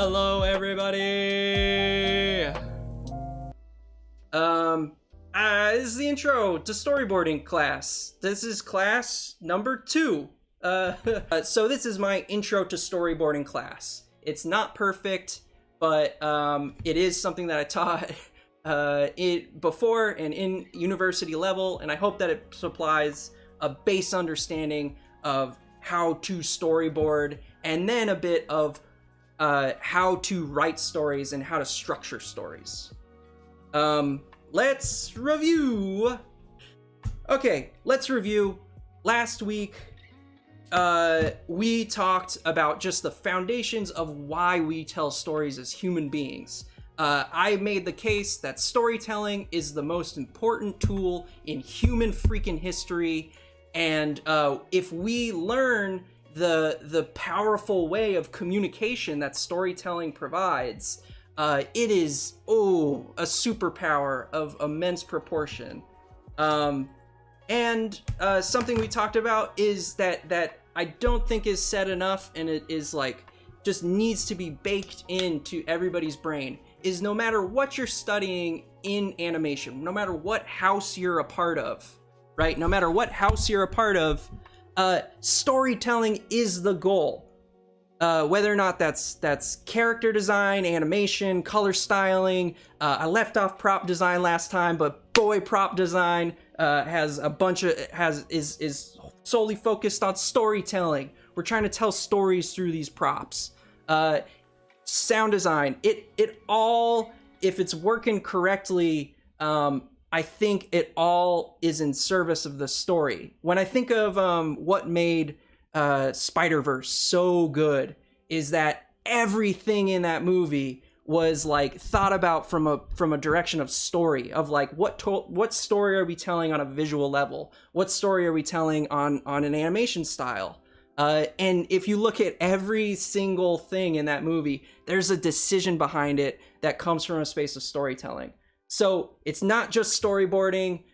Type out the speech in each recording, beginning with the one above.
Hello, everybody! This is the intro to storyboarding class. This is class number 2. So this is my intro to storyboarding class. It's not perfect, but it is something that I taught before and in university level, and I hope that it supplies a base understanding of how to storyboard, and then a bit of how to write stories and how to structure stories. Let's review. Okay, let's review. Last week, we talked about just the foundations of why we tell stories as human beings. I made the case that storytelling is the most important tool in human freaking history, and if we learn the powerful way of communication that storytelling provides, it is a superpower of immense proportion. And something we talked about is that I don't think is said enough, and it is like just needs to be baked into everybody's brain, is no matter what you're studying in animation, no matter what house you're a part of, right? No matter what house you're a part of, storytelling is the goal. Whether or not that's character design, animation, color styling. I left off prop design last time, but boy, prop design has a bunch of is solely focused on storytelling. We're trying to tell stories through these props. Sound design, it all, if it's working correctly, I think it all is in service of the story. When I think of what made Spider-Verse so good, is that everything in that movie was like thought about from a direction of story, of like what story are we telling on a visual level? What story are we telling on an animation style? And if you look at every single thing in that movie, there's a decision behind it that comes from a space of storytelling. So it's not just storyboarding,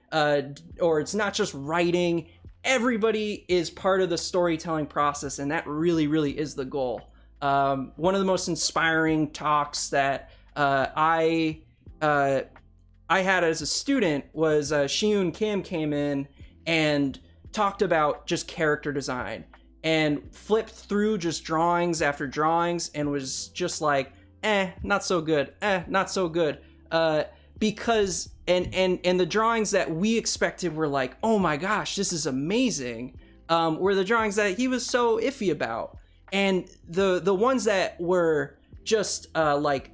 or it's not just writing. Everybody is part of the storytelling process, and that really, really is the goal. One of the most inspiring talks that I had as a student was Shiun Kim came in and talked about just character design, and flipped through just drawings after drawings and was just like, not so good, not so good. Because and the drawings that we expected were like, oh my gosh, this is amazing, were the drawings that he was so iffy about. And the ones that were just like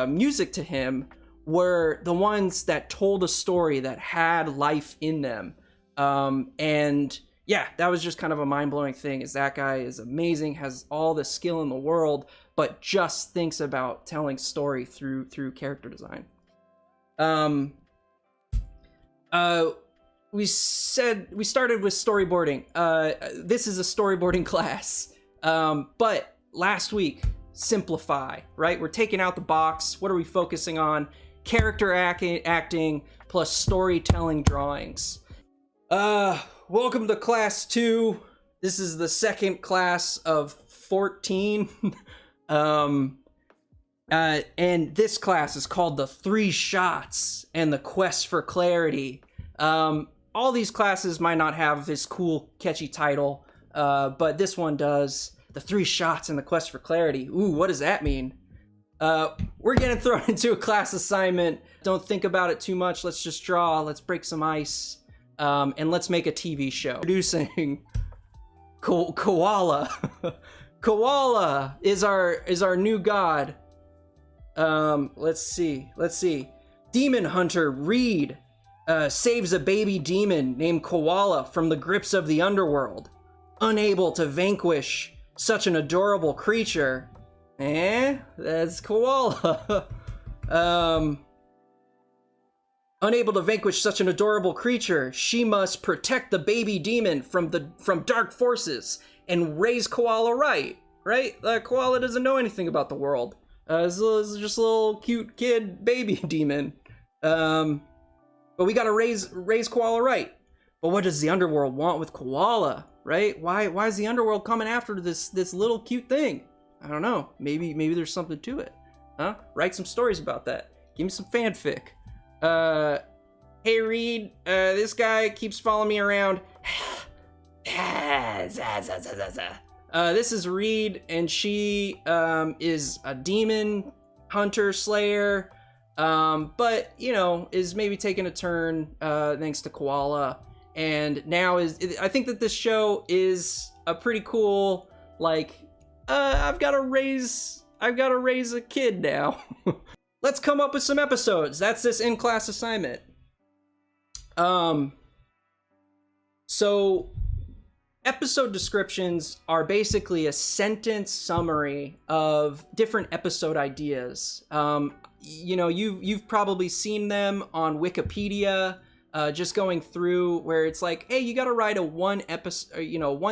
music to him were the ones that told a story that had life in them. And yeah, that was just kind of a mind-blowing thing, is that guy is amazing, has all the skill in the world, but just thinks about telling story through character design. We started with storyboarding. This is a storyboarding class. But last week, simplify, right? We're taking out the box. What are we focusing on? Character acting plus storytelling drawings. Welcome to class 2. This is the second class of 14. And this class is called the 3 Shots and the Quest for Clarity. All these classes might not have this cool, catchy title, but this one does. The 3 Shots and the Quest for Clarity. Ooh, what does that mean? We're getting thrown into a class assignment. Don't think about it too much. Let's just draw. Let's break some ice. And let's make a TV show. Producing Koala. Koala is our new god. Let's see. Demon hunter Reed saves a baby demon named Koala from the grips of the underworld. Unable to vanquish such an adorable creature. That's Koala. Unable to vanquish such an adorable creature, she must protect the baby demon from dark forces and raise Koala right? Koala doesn't know anything about the world. It's just a little cute kid baby demon. But we gotta raise Koala right. But what does the underworld want with Koala, right? Why is the underworld coming after this little cute thing? I don't know. Maybe there's something to it. Huh? Write some stories about that. Give me some fanfic. Hey Reed, this guy keeps following me around. This is Reed, and she is a demon hunter slayer, but you know, is maybe taking a turn thanks to Koala. And now I think that this show is a pretty cool, like, I've got to raise a kid now. Let's come up with some episodes. That's this in-class assignment. So episode descriptions are basically a sentence summary of different episode ideas. You know, you've probably seen them on Wikipedia, just going through where it's like, hey, you got to write a one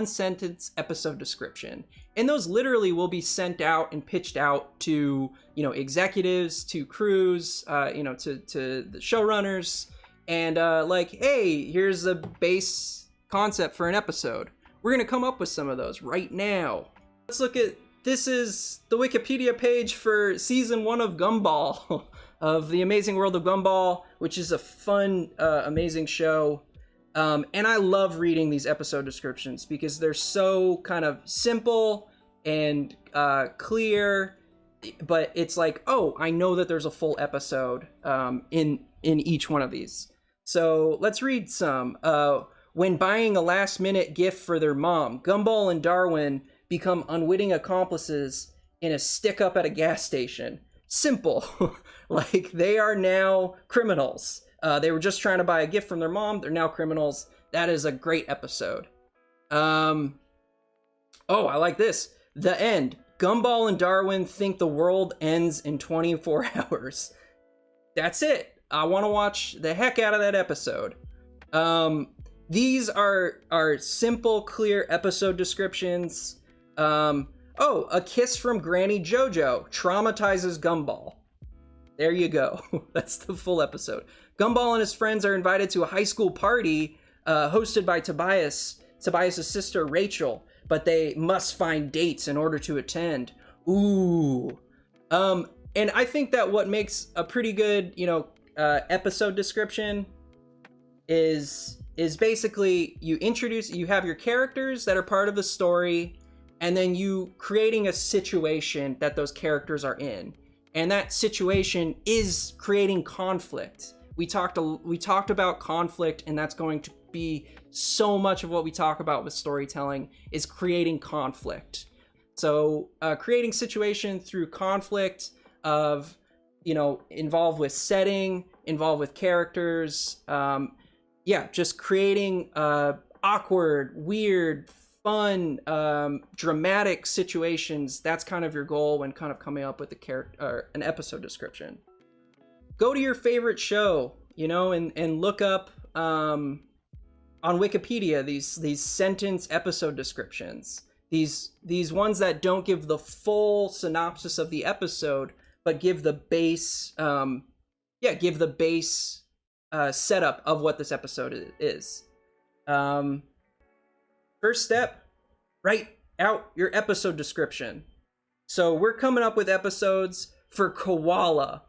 sentence episode description. And those literally will be sent out and pitched out to, you know, executives, to crews, you know, to the showrunners. And like, hey, here's a base concept for an episode. We're going to come up with some of those right now. Let's look at, this is the Wikipedia page for season 1 of Gumball, of The Amazing World of Gumball, which is a fun, amazing show. And I love reading these episode descriptions because they're so kind of simple and clear, but it's like, oh, I know that there's a full episode in each one of these. So let's read some. When buying a last-minute gift for their mom, Gumball and Darwin become unwitting accomplices in a stick-up at a gas station. Simple. Like, they are now criminals. They were just trying to buy a gift from their mom. They're now criminals. That is a great episode. Oh, I like this. The end. Gumball and Darwin think the world ends in 24 hours. That's it. I want to watch the heck out of that episode. These are simple, clear episode descriptions. Oh, a kiss from Granny Jojo traumatizes Gumball. There you go. That's the full episode. Gumball and his friends are invited to a high school party hosted by Tobias' sister Rachel, but they must find dates in order to attend. Ooh. And I think that what makes a pretty good, you know, episode description is basically you have your characters that are part of the story, and then you creating a situation that those characters are in. And that situation is creating conflict. We talked about conflict, and that's going to be so much of what we talk about with storytelling is creating conflict. So creating situation through conflict of, you know, involved with setting, involved with characters. Yeah, just creating awkward, weird, fun, dramatic situations. That's kind of your goal when kind of coming up with an episode description. Go to your favorite show, you know, and look up on Wikipedia these sentence episode descriptions. These ones that don't give the full synopsis of the episode, but give the base setup of what this episode is. First step, write out your episode description. So we're coming up with episodes for Koala,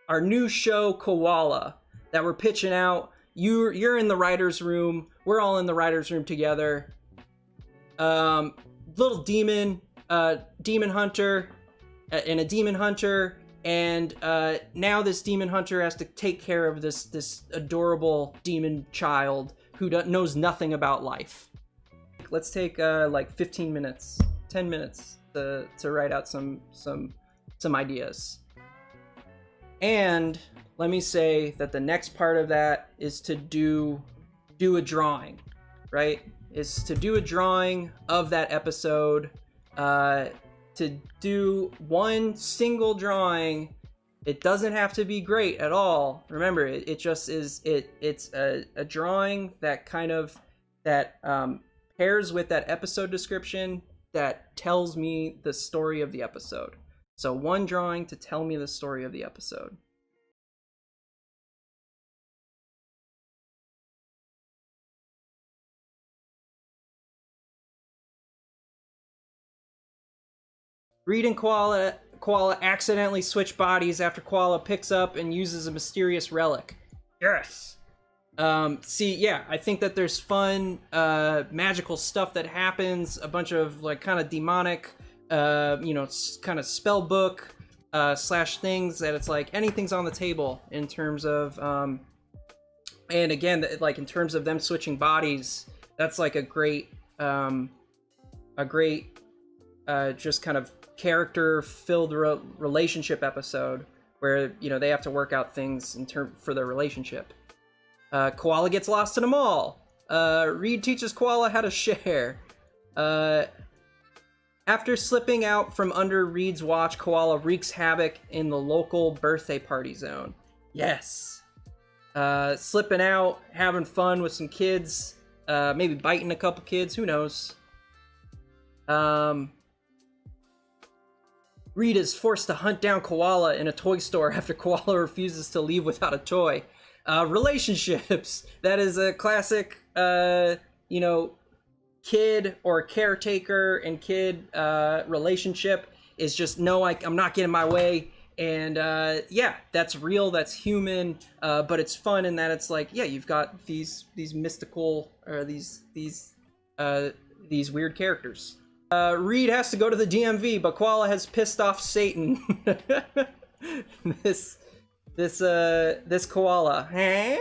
our new show Koala, that we're pitching out. You're in the writer's room. We're all in the writer's room together. Little demon hunter, and a demon hunter. And now this demon hunter has to take care of this adorable demon child who knows nothing about life. Let's take like 15 minutes, 10 minutes to write out some ideas. And let me say that the next part of that is to do a drawing, right? Is to do a drawing of that episode, to do one single drawing. It doesn't have to be great at all. Remember, it just is, it's a drawing that kind of, that pairs with that episode description that tells me the story of the episode. So one drawing to tell me the story of the episode. Reed and Koala accidentally switch bodies after Koala picks up and uses a mysterious relic. Yes. See, yeah, I think that there's fun, magical stuff that happens, a bunch of, like, kind of demonic, kind of spell book, slash things that it's like, anything's on the table in terms of, and again, like, in terms of them switching bodies, that's, like, a great, just kind of character-filled relationship episode where, they have to work out things for their relationship. Koala gets lost in a mall. Reed teaches Koala how to share. After slipping out from under Reed's watch, Koala wreaks havoc in the local birthday party zone. Yes. Slipping out, having fun with some kids, maybe biting a couple kids, who knows. Reed is forced to hunt down Koala in a toy store after Koala refuses to leave without a toy. Relationships. That is a classic, kid or caretaker and kid relationship is just, no, I'm not getting my way. And yeah, that's real, that's human, but it's fun in that it's like, yeah, you've got these mystical, or these weird characters. Reed has to go to the DMV, but Koala has pissed off Satan. This koala. Huh?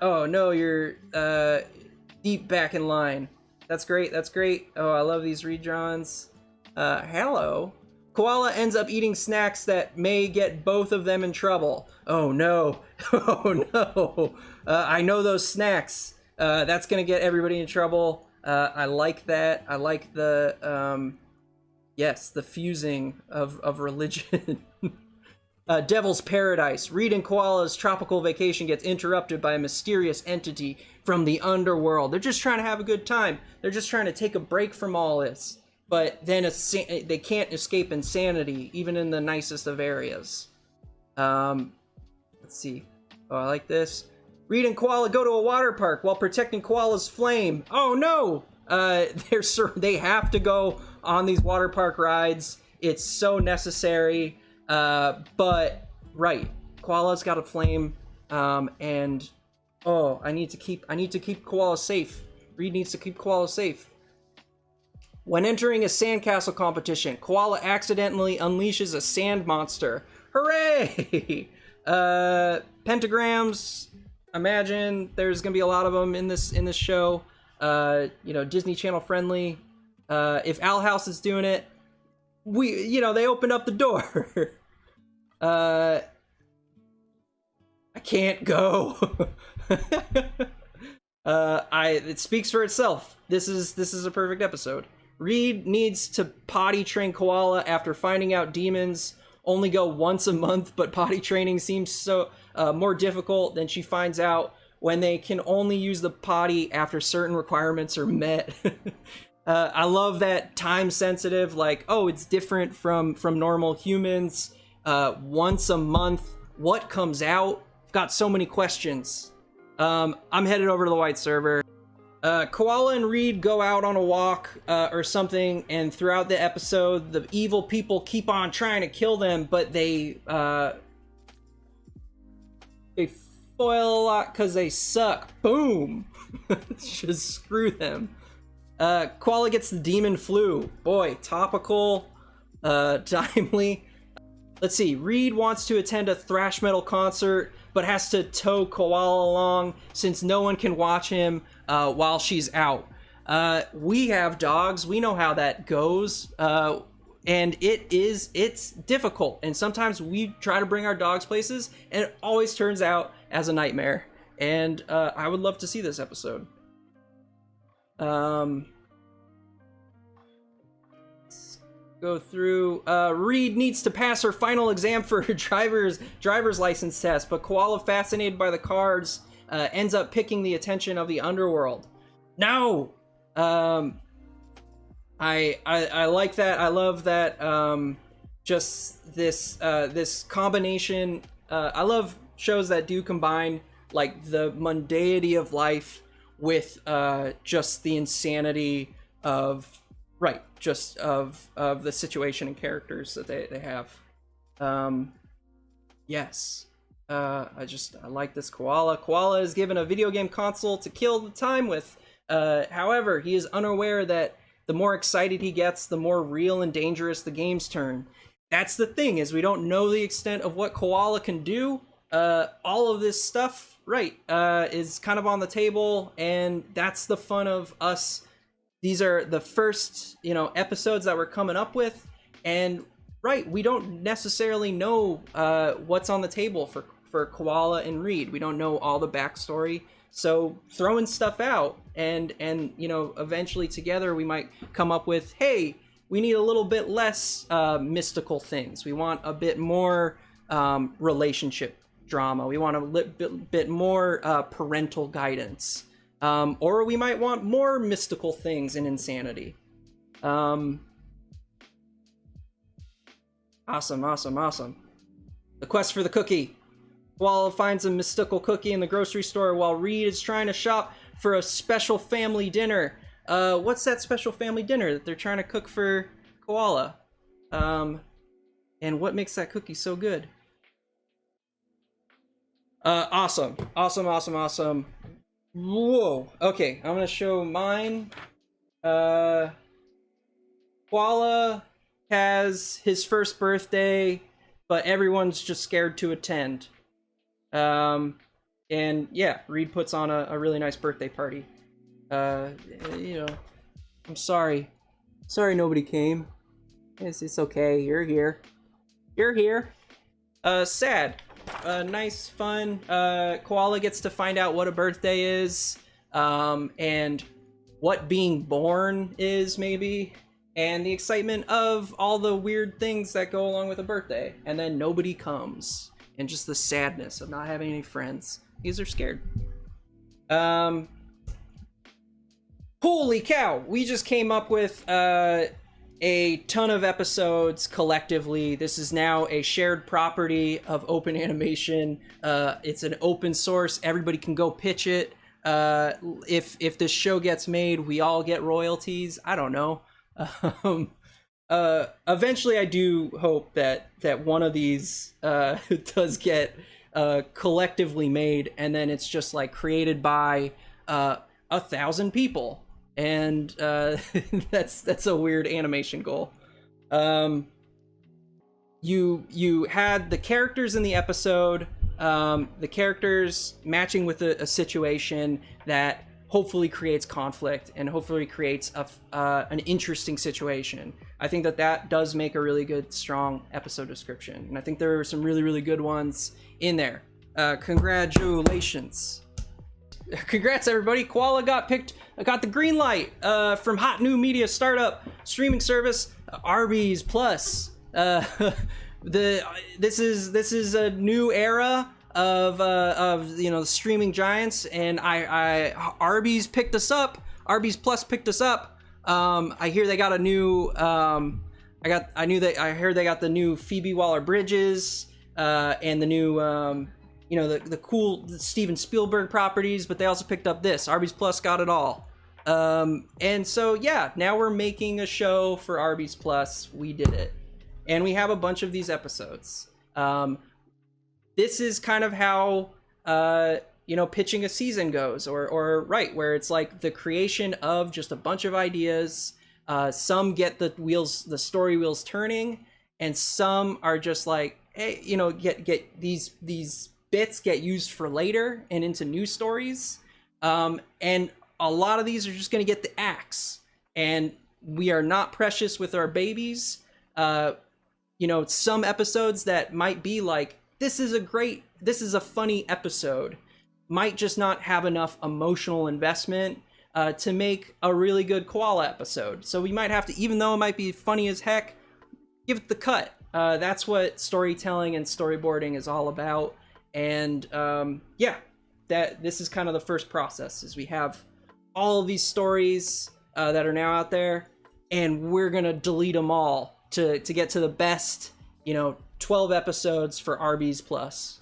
Oh no, you're deep back in line. That's great, that's great. Oh, I love these redraws. Hello. Koala ends up eating snacks that may get both of them in trouble. Oh no. Oh no. I know those snacks. That's gonna get everybody in trouble. I like that. I like the, yes, the fusing of religion. Devil's Paradise. Reed and Koala's tropical vacation gets interrupted by a mysterious entity from the underworld. They're just trying to have a good time. They're just trying to take a break from all this. But then they can't escape insanity, even in the nicest of areas. Let's see. Oh, I like this. Reed and Koala go to a water park while protecting Koala's flame. Oh no! They have to go on these water park rides. It's so necessary. But right, Koala's got a flame, and oh, I need to keep Koala safe. Reed needs to keep Koala safe. When entering a sandcastle competition, Koala accidentally unleashes a sand monster. Hooray! Pentagrams. Imagine there's gonna be a lot of them in this show. Disney Channel friendly. If Owl House is doing it, they opened up the door. I can't go. It speaks for itself. This is a perfect episode. Reed needs to potty train Koala after finding out demons only go once a month, but potty training seems so more difficult than she finds out when they can only use the potty after certain requirements are met. I love that time sensitive, like, oh, it's different from normal humans. Once a month, what comes out? Got so many questions. I'm headed over to the white server. Koala and Reed go out on a walk or something, and throughout the episode, the evil people keep on trying to kill them, but they foil a lot because they suck. Boom! Just screw them. Koala gets the demon flu. Boy, topical, timely. Let's see, Reed wants to attend a thrash metal concert, but has to tow Koala along since no one can watch him while she's out. We have dogs, we know how that goes, and it's difficult, and sometimes we try to bring our dogs places, and it always turns out as a nightmare, and I would love to see this episode. Go through. Reed needs to pass her final exam for her driver's license test, but Koala, fascinated by the cards, ends up picking the attention of the underworld. No! I like that. I love that. Just this combination. I love shows that do combine like the mundanity of life with just the insanity of right, just of the situation and characters that they have. Yes. I like this koala. Koala is given a video game console to kill the time with. However, he is unaware that the more excited he gets, the more real and dangerous the games turn. That's the thing, is we don't know the extent of what koala can do. All of this stuff, right, is kind of on the table, and that's the fun of us. These are the first, episodes that we're coming up with, and right, we don't necessarily know what's on the table for Koala and Reed. We don't know all the backstory, so throwing stuff out and eventually together we might come up with, hey, we need a little bit less mystical things. We want a bit more relationship drama. We want a bit more parental guidance. Or we might want more mystical things and insanity. Awesome. The quest for the cookie. Koala finds a mystical cookie in the grocery store while Reed is trying to shop for a special family dinner. What's that special family dinner that they're trying to cook for Koala? And what makes that cookie so good? Awesome. Whoa. Okay, I'm gonna show mine. Koala has his first birthday, but everyone's just scared to attend. And yeah, Reed puts on a really nice birthday party. I'm sorry nobody came. It's okay. You're here. Sad. Nice, fun. Koala gets to find out what a birthday is, and what being born is, maybe, and the excitement of all the weird things that go along with a birthday. And then nobody comes, and just the sadness of not having any friends because they're scared. Holy cow! We just came up with a ton of episodes collectively. This is now a shared property of Open Animation. It's an open source. Everybody can go pitch it. If this show gets made, we all get royalties. I don't know. Eventually, I do hope that one of these does get collectively made, and then it's just like created by 1,000 people. And that's a weird animation goal. You had the characters in the episode, the characters matching with a situation that hopefully creates conflict and hopefully creates an interesting situation. I think that does make a really good, strong episode description, and I think there are some really, really good ones in there. Congratulations. Congrats, everybody. Koala got the green light from hot new media startup streaming service Arby's Plus. This is a new era of the streaming giants, and Arby's picked us up. Arby's Plus picked us up. I hear they got a new I heard they got the new Phoebe Waller-Bridges and the new the cool Steven Spielberg properties, but they also picked up this. Arby's Plus got it all. And so, yeah, now we're making a show for Arby's Plus. We did it. And we have a bunch of these episodes. This is kind of how, pitching a season goes, or right, where it's like the creation of just a bunch of ideas. Some get the story wheels turning, and some are just like, hey, get these bits get used for later and into new stories, and a lot of these are just going to get the axe, and we are not precious with our babies. Some episodes that might be like, this is a funny episode, might just not have enough emotional investment to make a really good Koala episode. So we might have to, even though it might be funny as heck, give it the cut. That's what storytelling and storyboarding is all about. And this is kind of the first process, is we have all of these stories that are now out there, and we're gonna delete them all to get to the best 12 episodes for Arby's Plus.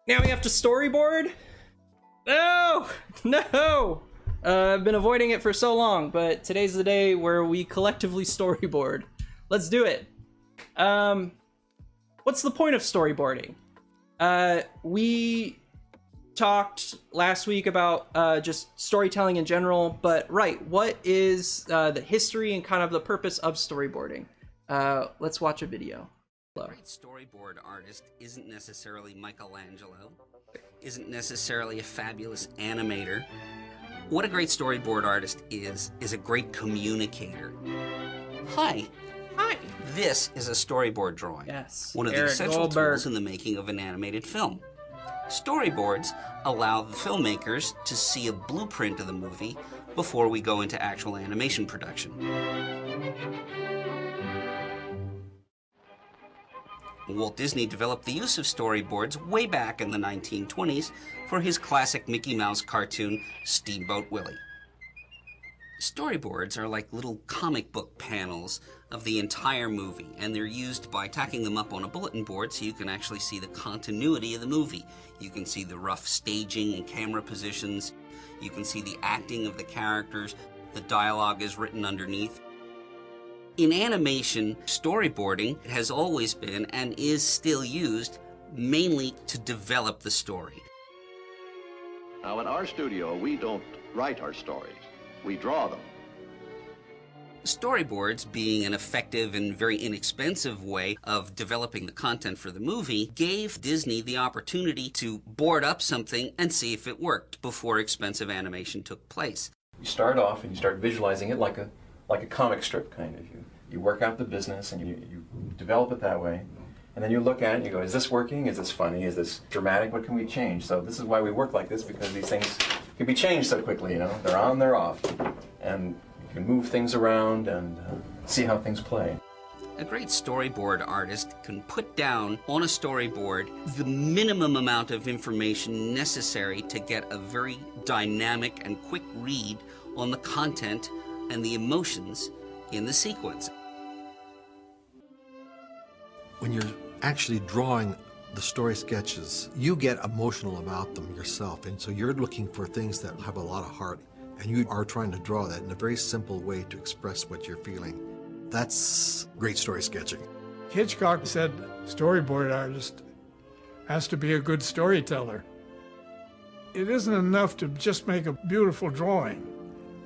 Now we have to storyboard. No, I've been avoiding it for so long, but today's the day where we collectively storyboard. Let's do it. What's the point of storyboarding? We talked last week about just storytelling in general, but what is the history and kind of the purpose of storyboarding? Let's watch a video. A great storyboard artist isn't necessarily Michelangelo, isn't necessarily a fabulous animator. What a great storyboard artist is a great communicator. Hi. Hi. This is a storyboard drawing. Yes. One of the essential tools in the making of an animated film. Storyboards allow the filmmakers to see a blueprint of the movie before we go into actual animation production. Walt Disney developed the use of storyboards way back in the 1920s for his classic Mickey Mouse cartoon, Steamboat Willie. Storyboards are like little comic book panels of the entire movie, and they're used by tacking them up on a bulletin board so you can actually see the continuity of the movie. You can see the rough staging and camera positions. You can see the acting of the characters. The dialogue is written underneath. In animation, storyboarding has always been and is still used mainly to develop the story. Now, in our studio, we don't write our stories. We draw them. Storyboards, being an effective and very inexpensive way of developing the content for the movie, gave Disney the opportunity to board up something and see if it worked before expensive animation took place. You start off and you start visualizing it like a comic strip, kind of. You work out the business and you develop it that way. And then you look at it and you go, is this working? Is this funny? Is this dramatic? What can we change? So this is why we work like this, because these things can be changed so quickly, you know. They're on, they're off. And you can move things around and see how things play. A great storyboard artist can put down on a storyboard the minimum amount of information necessary to get a very dynamic and quick read on the content and the emotions in the sequence. When you're actually drawing the story sketches, you get emotional about them yourself, and so you're looking for things that have a lot of heart, and you are trying to draw that in a very simple way to express what you're feeling. That's great story sketching. Hitchcock said storyboard artist has to be a good storyteller. It isn't enough to just make a beautiful drawing.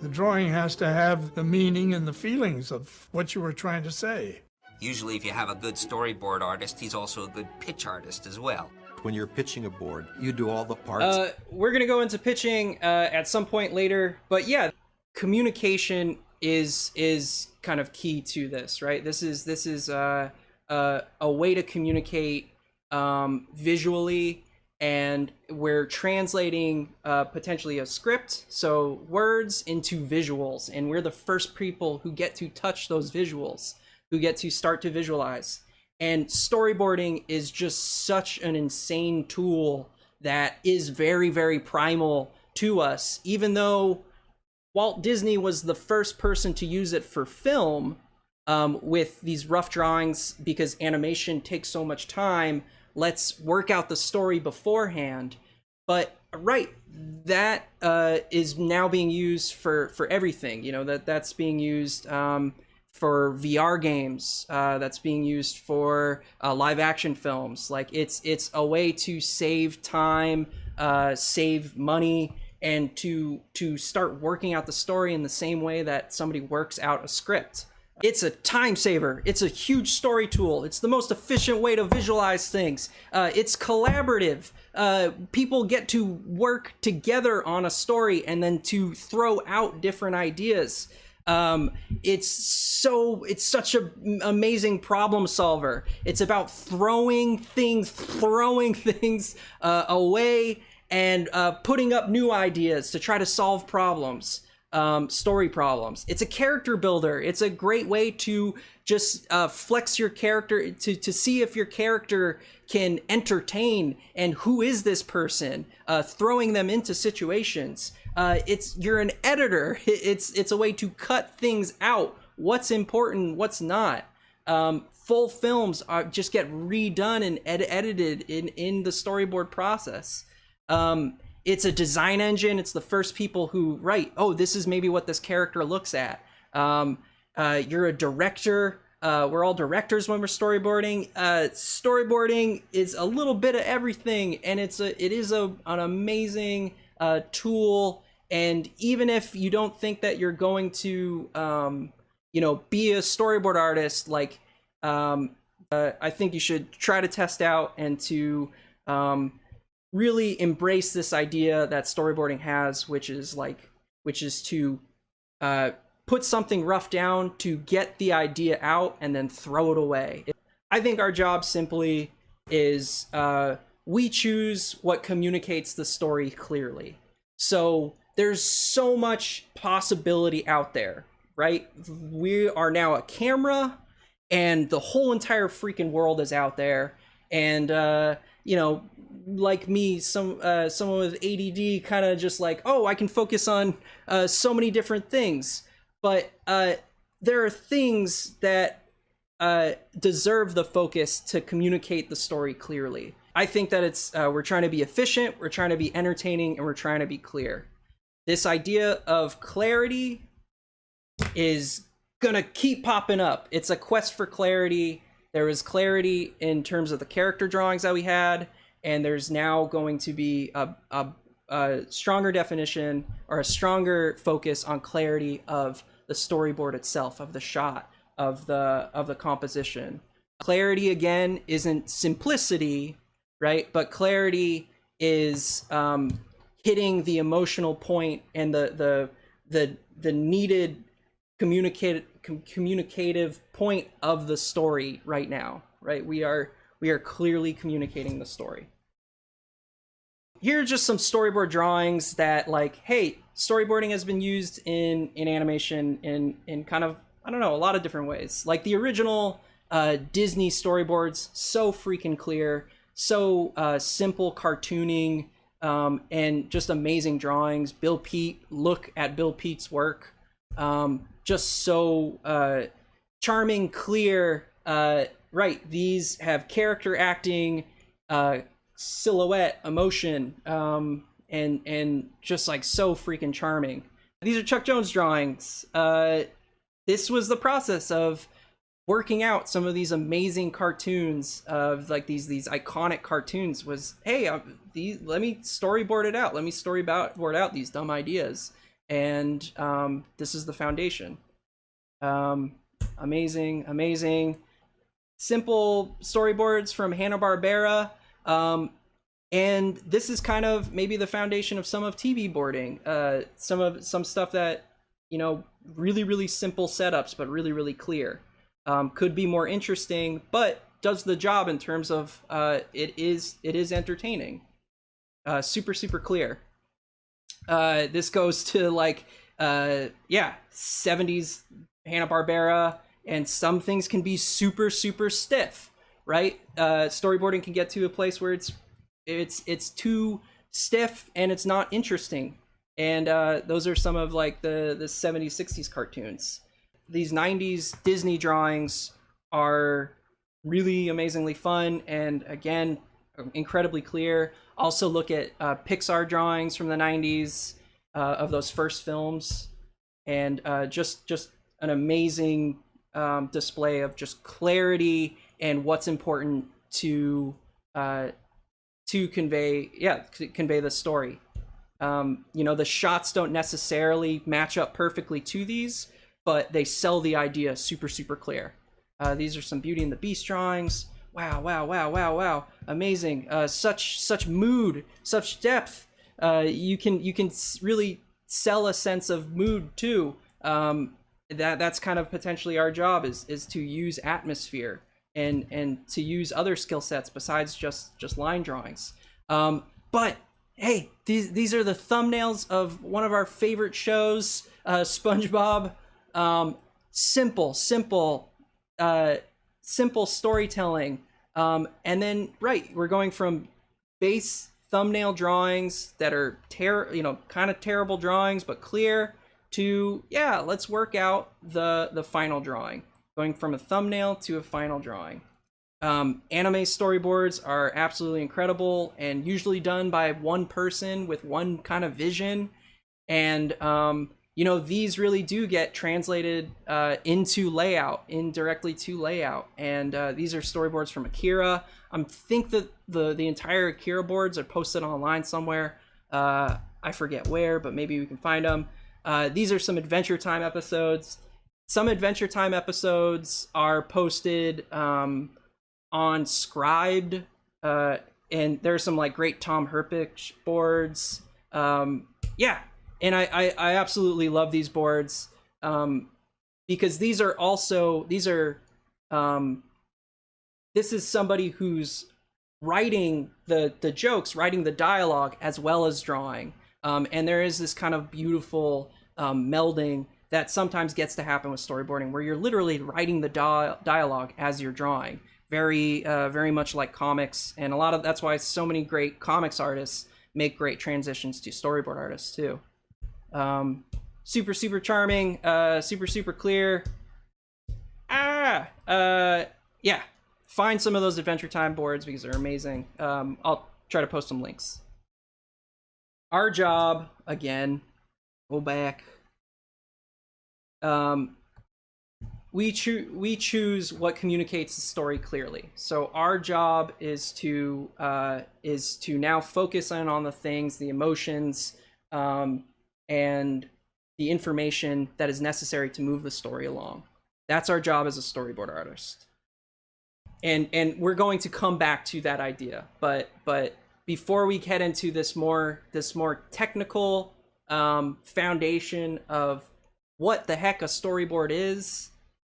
The drawing has to have the meaning and the feelings of what you were trying to say. Usually if you have a good storyboard artist, he's also a good pitch artist as well. When you're pitching a board, you do all the parts. We're going to go into pitching at some point later, but yeah, communication is kind of key to this, right? This is a way to communicate visually, and we're translating potentially a script, so words, into visuals, and we're the first people who get to touch those visuals, who get to start to visualize. And storyboarding is just such an insane tool that is very, very primal to us. Even though Walt Disney was the first person to use it for film with these rough drawings, because animation takes so much time, let's work out the story beforehand. But that is now being used for everything. You know, that's being used for VR games, that's being used for live action films. Like it's a way to save time, save money, and to start working out the story in the same way that somebody works out a script. It's a time saver. It's a huge story tool. It's the most efficient way to visualize things. It's collaborative. People get to work together on a story and then to throw out different ideas. It's such an amazing problem solver. It's about throwing things away and putting up new ideas to try to solve problems, story problems. It's a character builder. It's a great way to just flex your character, to see if your character can entertain and who is this person, throwing them into situations. You're an editor. It's a way to cut things out. What's important, what's not. Full films just get redone and edited in the storyboard process. it's a design engine. It's the first people who write, oh, this is maybe what this character looks at. You're a director. We're all directors when we're storyboarding. Storyboarding is a little bit of everything, and it is an amazing tool. And even if you don't think that you're going to, be a storyboard artist, like, I think you should try to test out and to really embrace this idea that storyboarding has, which is to put something rough down to get the idea out and then throw it away. I think our job simply is we choose what communicates the story clearly. So there's so much possibility out there, right? We are now a camera, and the whole entire freaking world is out there. And like me, someone with ADD, kind of just like, oh, I can focus on so many different things. But there are things that deserve the focus to communicate the story clearly. I think that we're trying to be efficient, we're trying to be entertaining, and we're trying to be clear. This idea of clarity is gonna keep popping up. It's a quest for clarity. There was clarity in terms of the character drawings that we had, and there's now going to be a stronger definition or a stronger focus on clarity of the storyboard itself, of the shot, of the composition. Clarity, again, isn't simplicity, right? But clarity is hitting the emotional point and the needed communicative point of the story right now, right? We are clearly communicating the story. Here are just some storyboard drawings that, like, hey, storyboarding has been used in animation in kind of, I don't know, a lot of different ways. Like the original Disney storyboards, so freaking clear, so simple cartooning, and just amazing drawings. Bill Peet, look at Bill Peet's work. Just so charming, clear. Right, these have character acting, silhouette, emotion, and just like so freaking charming. These are Chuck Jones drawings. This was the process of working out some of these amazing cartoons, of like these iconic cartoons. Was, hey, let me storyboard it out. Let me storyboard out these dumb ideas. And this is the foundation. Amazing. Simple storyboards from Hanna-Barbera. And this is kind of maybe the foundation of some of TV boarding. Some stuff that, really, really simple setups, but really, really clear. Could be more interesting, but does the job in terms of it is entertaining. Super clear. This goes to like 70s Hanna-Barbera, and some things can be super stiff, right? Storyboarding can get to a place where it's too stiff and it's not interesting. And those are some of like the 70s, 60s cartoons. These 90s Disney drawings are really amazingly fun, and again, incredibly clear. Also look at Pixar drawings from the 90s of those first films, and just an amazing display of just clarity and what's important to convey the story. The shots don't necessarily match up perfectly to these, but they sell the idea super clear. These are some Beauty and the Beast drawings. Wow. Amazing. Such mood, such depth. You can really sell a sense of mood too. That's kind of potentially our job, is to use atmosphere and to use other skill sets besides just line drawings. But hey, these are the thumbnails of one of our favorite shows, SpongeBob. Simple storytelling. And then, right, we're going from base thumbnail drawings that are kind of terrible drawings but clear, to let's work out the final drawing, going from a thumbnail to a final drawing. Anime storyboards are absolutely incredible and usually done by one person with one kind of vision. And, you know, these really do get translated into layout, indirectly to layout. And these are storyboards from Akira. I think that the entire Akira boards are posted online somewhere. I forget where, but maybe we can find them. These are some Adventure Time episodes. Some Adventure Time episodes are posted on Scribed, and there's some like great Tom Herpich boards. Yeah, and I absolutely love these boards because these are also this is somebody who's writing the jokes, writing the dialogue as well as drawing, and there is this kind of beautiful melding that sometimes gets to happen with storyboarding, where you're literally writing the dialogue as you're drawing. Very much like comics, and that's why so many great comics artists make great transitions to storyboard artists too. Super charming, super clear. Yeah, find some of those Adventure Time boards because they're amazing. I'll try to post some links. Our job, again, go back. We choose what communicates the story clearly. So our job is to now focus in on the things, the emotions, and the information that is necessary to move the story along. That's our job as a storyboard artist. And we're going to come back to that idea, but before we head into this more technical foundation of what the heck a storyboard is,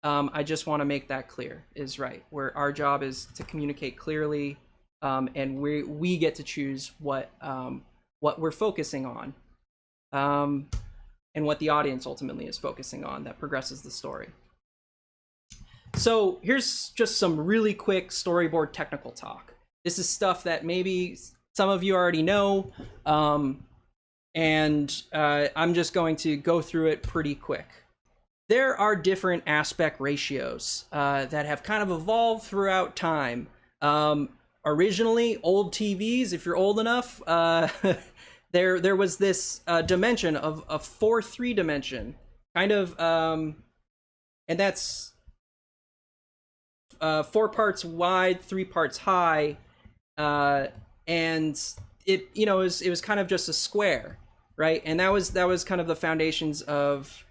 I just want to make that clear. Is right, where our job is to communicate clearly, and we get to choose what we're focusing on, and what the audience ultimately is focusing on that progresses the story. So here's just some really quick storyboard technical talk. This is stuff that maybe some of you already know, and I'm just going to go through it pretty quick. There are different aspect ratios that have kind of evolved throughout time. Originally, old TVs, if you're old enough, there was this dimension of a 4:3 dimension, kind of, and that's 4 parts wide, 3 parts high, and it it was kind of just a square. Right, and that was kind of the foundations of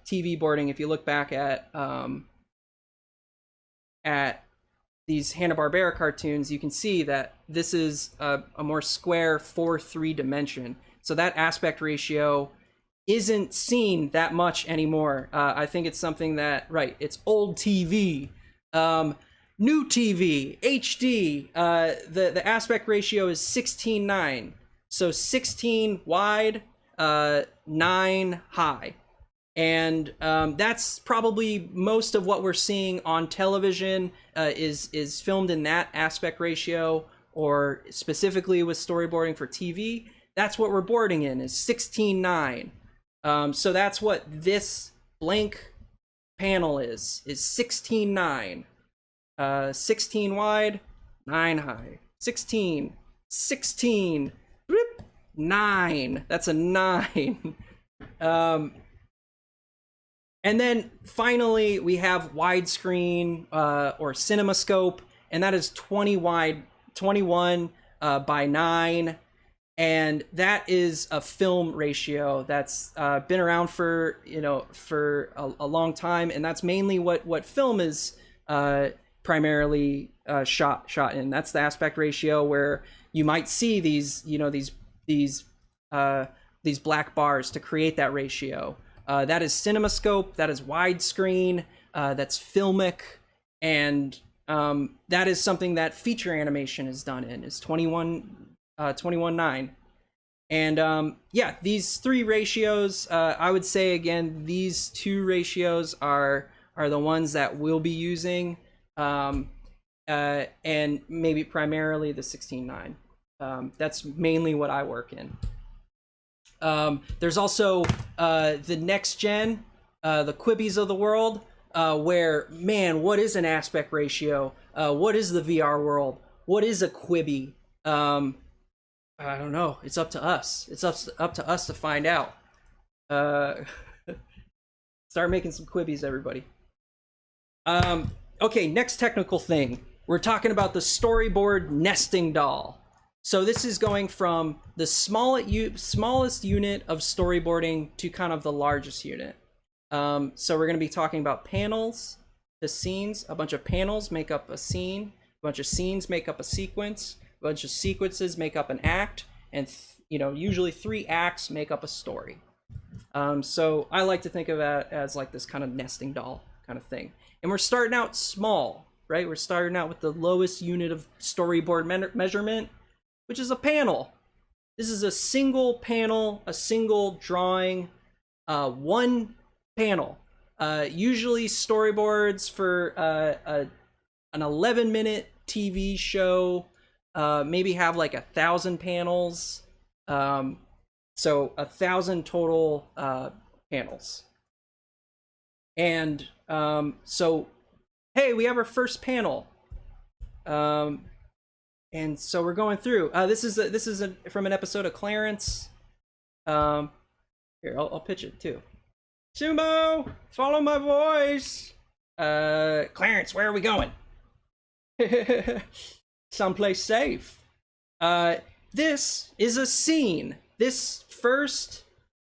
TV boarding. If you look back at these Hanna-Barbera cartoons, you can see that this is a more square 4:3 dimension. So that aspect ratio isn't seen that much anymore. I think it's something that, right, it's old TV, new TV, HD. The aspect ratio is 16:9. So 16 wide, 9 high. And that's probably most of what we're seeing on television is filmed in that aspect ratio, or specifically with storyboarding for TV. That's what we're boarding in, is 16:9. So that's what this blank panel is 16:9. 16 wide, 9 high. 16, 9. That's a 9. And then finally we have widescreen or CinemaScope, and that is 20 wide, 21 by 9, and that is a film ratio that's been around for a long time, and that's mainly what film is primarily shot in. That's the aspect ratio where you might see these black bars to create that ratio. That is CinemaScope, that is widescreen, that's filmic, and that is something that feature animation is done in, is 21:9. And yeah, these 3 ratios, I would say again, these 2 ratios are the ones that we'll be using, and maybe primarily the 16:9. That's mainly what I work in. There's also the next gen, the Quibbies of the world. where, man, what is an aspect ratio? What is the VR world? What is a Quibi? I don't know. It's up to us. It's up to us to find out. Start making some Quibbies, everybody. Okay, next technical thing. We're talking about the storyboard nesting doll. So this is going from the smallest unit of storyboarding to kind of the largest unit. So we're going to be talking about panels, the scenes. A bunch of panels make up a scene. A bunch of scenes make up a sequence. A bunch of sequences make up an act. And usually 3 acts make up a story. So I like to think of that as like this kind of nesting doll kind of thing. And we're starting out small, right? We're starting out with the lowest unit of storyboard measurement, which is a panel. This is a single panel, a single drawing, one panel. Usually storyboards for an 11-minute TV show maybe have like 1,000 panels. So 1,000 total panels. And so, hey, we have our first panel. And so we're going through. This is from an episode of Clarence. Here, I'll pitch it too. Sumo, follow my voice. Clarence, where are we going? Someplace safe. This is a scene. This first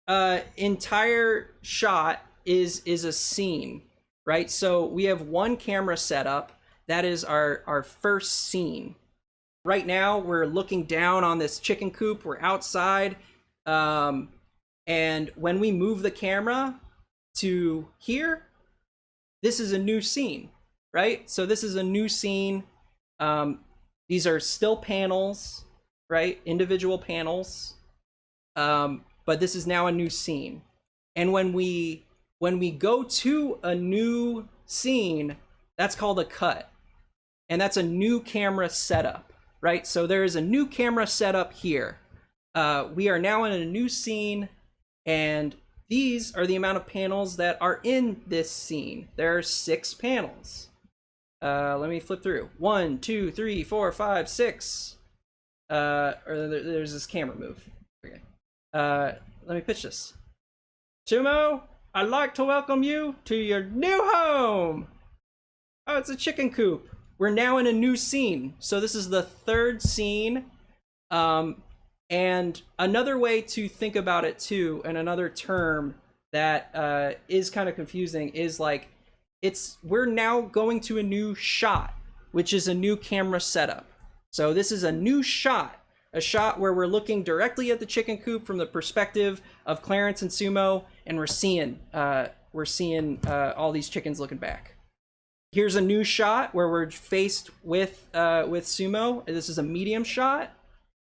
entire shot is a scene, right? So we have one camera set up. That is our first scene. Right now, we're looking down on this chicken coop. We're outside. And when we move the camera to here, this is a new scene, right? So this is a new scene. These are still panels, right? Individual panels. But this is now a new scene. And when we go to a new scene, that's called a cut. And that's a new camera setup, right? So there is a new camera setup here. We are now in a new scene, and these are the amount of panels that are in this scene. There are 6 panels. Let me flip through. 1, 2, 3, 4, 5, 6. There's this camera move. Okay. Let me pitch this. Sumo, I'd like to welcome you to your new home. Oh, it's a chicken coop. We're now in a new scene. So this is the 3rd scene. And another way to think about it too, and another term that is kind of confusing, is like, we're now going to a new shot, which is a new camera setup. So this is a new shot, a shot where we're looking directly at the chicken coop from the perspective of Clarence and Sumo, and we're seeing all these chickens looking back. Here's a new shot where we're faced with Sumo. This is a medium shot,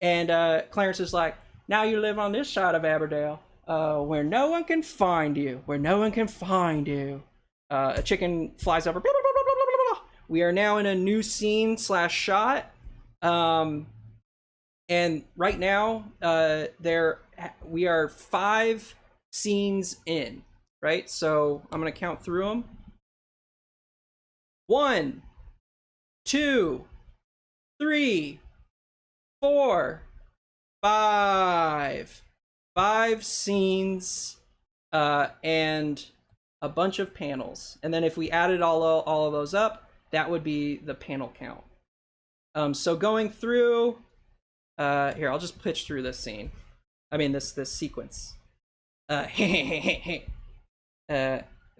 and Clarence is like, "Now you live on this side of Aberdale, where no one can find you. Where no one can find you." A chicken flies over. Blah, blah, blah, blah, blah, blah. We are now in a new scene / shot, and right now we are 5 scenes in. Right, so I'm gonna count through them. 1, 2, 3, 4, 5. 5 scenes, and a bunch of panels. And then if we added all of those up, that would be the panel count. So going through, here, I'll just pitch through this scene. I mean, this sequence.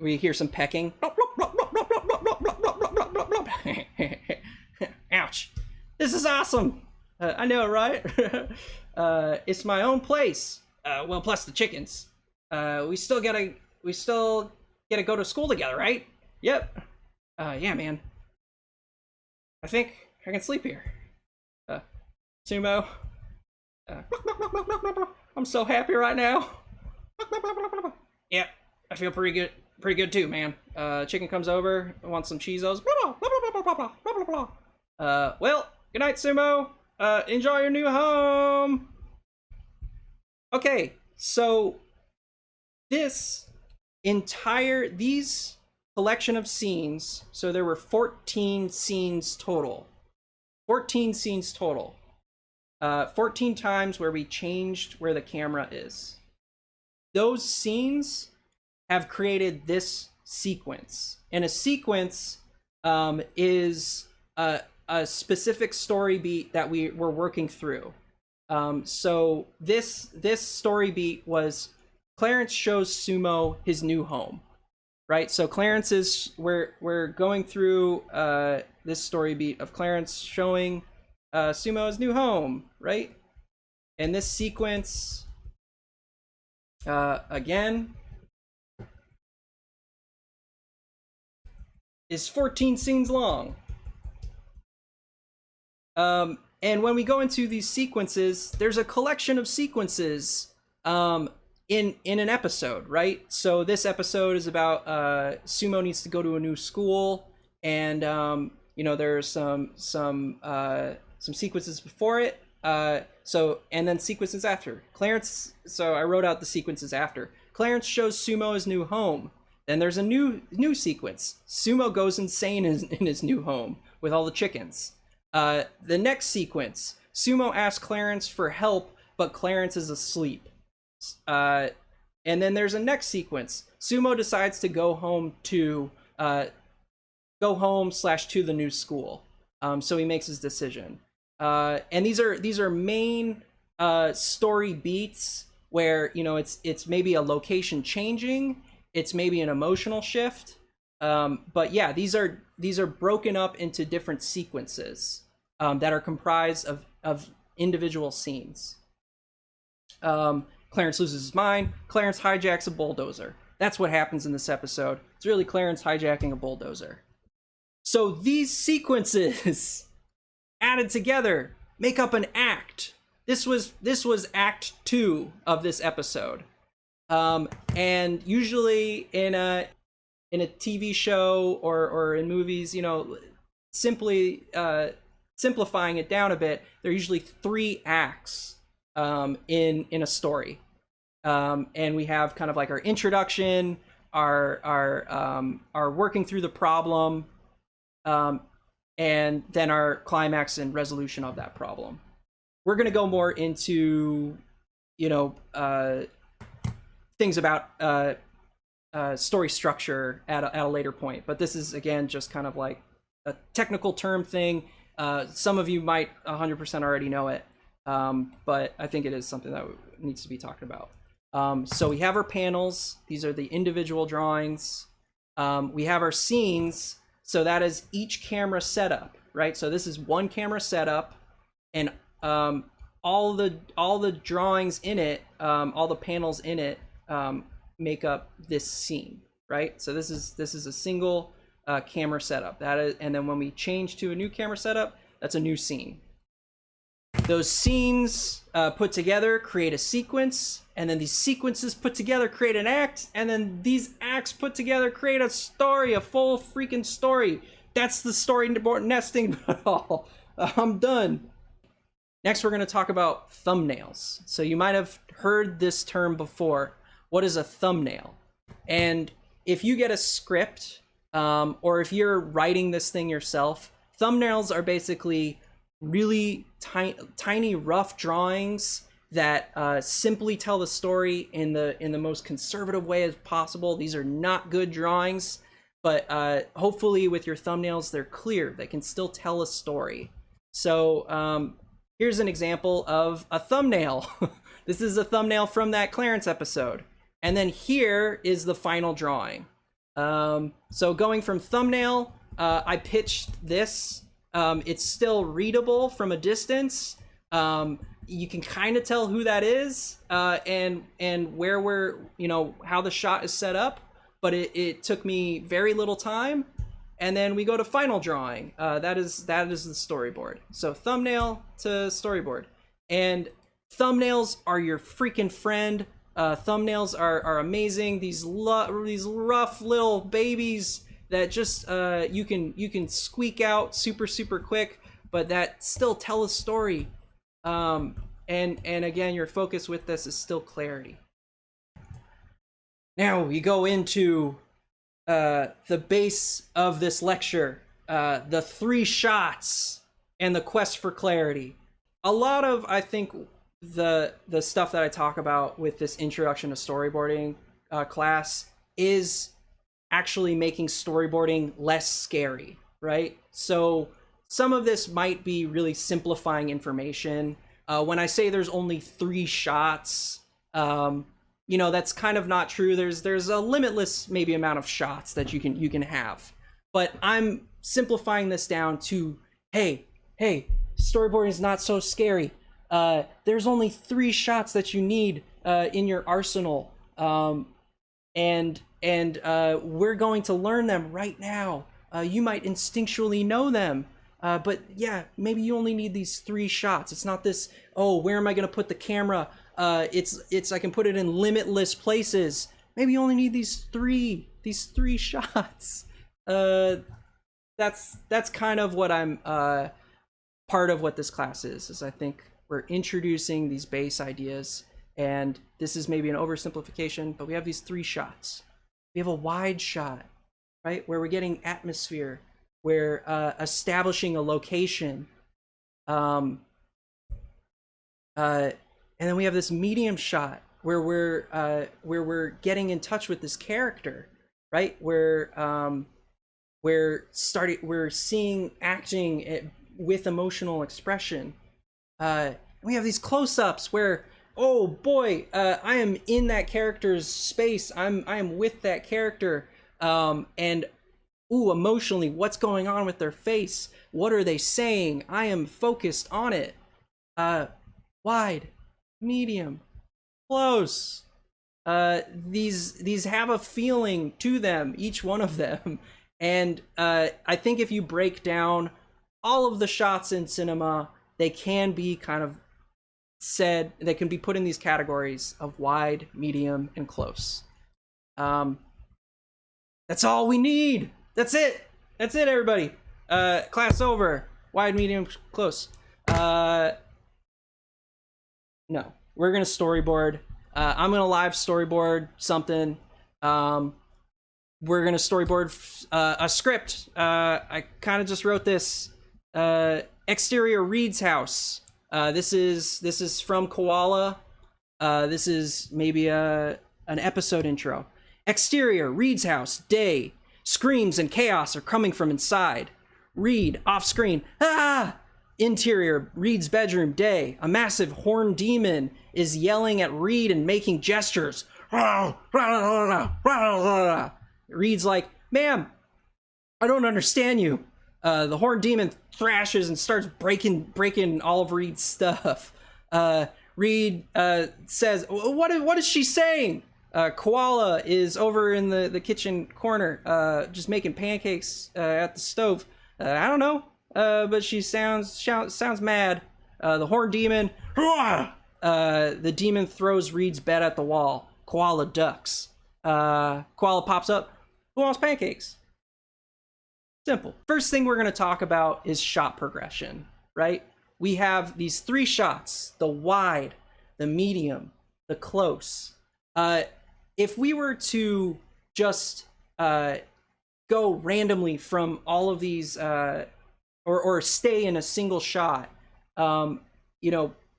We hear some pecking. Ouch. This is awesome. I know, right? It's my own place. Well, plus the chickens. We still gotta go to school together, right? Yep. Yeah, man. I think I can sleep here. Sumo. I'm so happy right now. Yep. I feel pretty good too, man. Chicken comes over, wants some Cheezos. Well, good night, Sumo. Enjoy your new home. Okay, so these collection of scenes. So there were 14 scenes total. 14 scenes total. 14 times where we changed where the camera is. Those scenes have created this sequence. And a sequence is a specific story beat that we're working through. So this story beat was Clarence shows Sumo his new home, right? So Clarence is, we're going through this story beat of Clarence showing Sumo his new home, right? And this sequence, again, is 14 scenes long. And when we go into these sequences, there's a collection of sequences in an episode, right? So this episode is about Sumo needs to go to a new school, and you know, there's some sequences before it. So and then sequences after. Clarence. So I wrote out the sequences after. Clarence shows Sumo his new home. Then there's a new sequence. Sumo goes insane in his new home with all the chickens. The next sequence, Sumo asks Clarence for help, but Clarence is asleep. And then there's a next sequence. Sumo decides to go home to the new school. So he makes his decision. And these are main story beats where, you know, it's maybe a location changing, it's maybe an emotional shift. But yeah, these are broken up into different sequences that are comprised of individual scenes. Clarence loses his mind. Clarence hijacks a bulldozer. That's what happens in this episode. It's really Clarence hijacking a bulldozer. So these sequences added together make up an act. This was act 2 of this episode. And usually in a TV show or in movies, you know, simply simplifying it down a bit, there are usually 3 acts in a story. And we have kind of like our introduction, our working through the problem, and then our climax and resolution of that problem. We're going to go more into, you know, things about story structure at a later point, but this is again just kind of like a technical term thing. Some of you might 100% already know it, but I think it is something that needs to be talked about. So we have our panels. These are the individual drawings. We have our scenes. So that is each camera setup, right? So this is one camera setup, and all the drawings in it, all the panels in it, make up this scene, right? So this is a single camera setup. That is, and then when we change to a new camera setup, that's a new scene. Those scenes put together create a sequence, and then these sequences put together create an act, and then these acts put together create a story, a full freaking story. That's the storyboard nesting. I'm done. Next, we're going to talk about thumbnails. So you might have heard this term before. What is a thumbnail? And if you get a script, or if you're writing this thing yourself, thumbnails are basically really tiny rough drawings that simply tell the story in the most conservative way as possible. These are not good drawings, but hopefully with your thumbnails, they're clear. They can still tell a story. So here's an example of a thumbnail. This is a thumbnail from that Clarence episode. And then here is the final drawing. So going from thumbnail, I pitched this. It's still readable from a distance. You can kind of tell who that is, and where we're, you know, how the shot is set up, but it took me very little time. And then we go to final drawing. That is the storyboard. So thumbnail to storyboard. And thumbnails are your freaking friend. Thumbnails are amazing. These rough little babies that just you can squeak out super quick, but that still tell a story. And again, your focus with this is still clarity. Now we go into the base of this lecture, the 3 shots and the quest for clarity. A lot of, I think, the stuff that I talk about with this introduction to storyboarding class is actually making storyboarding less scary, right? So some of this might be really simplifying information. When I say there's only 3 shots, that's kind of not true. There's a limitless maybe amount of shots that you can have. But I'm simplifying this down to, hey, storyboarding is not so scary. There's only 3 shots that you need in your arsenal. And we're going to learn them right now. You might instinctually know them, but yeah, maybe you only need these 3 shots. It's not this, where am I going to put the camera? It's I can put it in limitless places. Maybe you only need these three shots. That's kind of what I'm part of what this class is I think we're introducing these base ideas, and this is maybe an oversimplification, but we have these 3 shots. We have a wide shot, right, where we're getting atmosphere, we're establishing a location, and then we have this medium shot where we're getting in touch with this character, right? We're seeing acting with emotional expression. We have these close-ups where, oh boy, I am in that character's space. I am with that character, and emotionally, what's going on with their face? What are they saying? I am focused on it. Wide, medium, close. These have a feeling to them, each one of them. And I think if you break down all of the shots in cinema, they can be kind of said, they can be put in these categories of wide, medium, and close. That's all we need. That's it, everybody. Class over. Wide, medium, close. No, we're gonna storyboard. I'm gonna live storyboard something. We're gonna storyboard a script. I kind of just wrote this. Exterior Reed's house. This is from Koala. This is maybe an episode intro. Exterior Reed's house. Day. Screams and chaos are coming from inside. Reed off screen. Ah! Interior Reed's bedroom. Day. A massive horned demon is yelling at Reed and making gestures. Reed's like, "Ma'am, I don't understand you." The horned demon thrashes and starts breaking all of Reed's stuff. Reed says, "What is she saying?" Koala is over in the kitchen corner, just making pancakes at the stove. I don't know, but she sounds mad. The horned demon, the demon throws Reed's bed at the wall. Koala ducks. Koala pops up. Who wants pancakes? Simple. First thing we're going to talk about is shot progression, right? We have these 3 shots: the wide, the medium, the close. If we were to just go randomly from all of these, or stay in a single shot,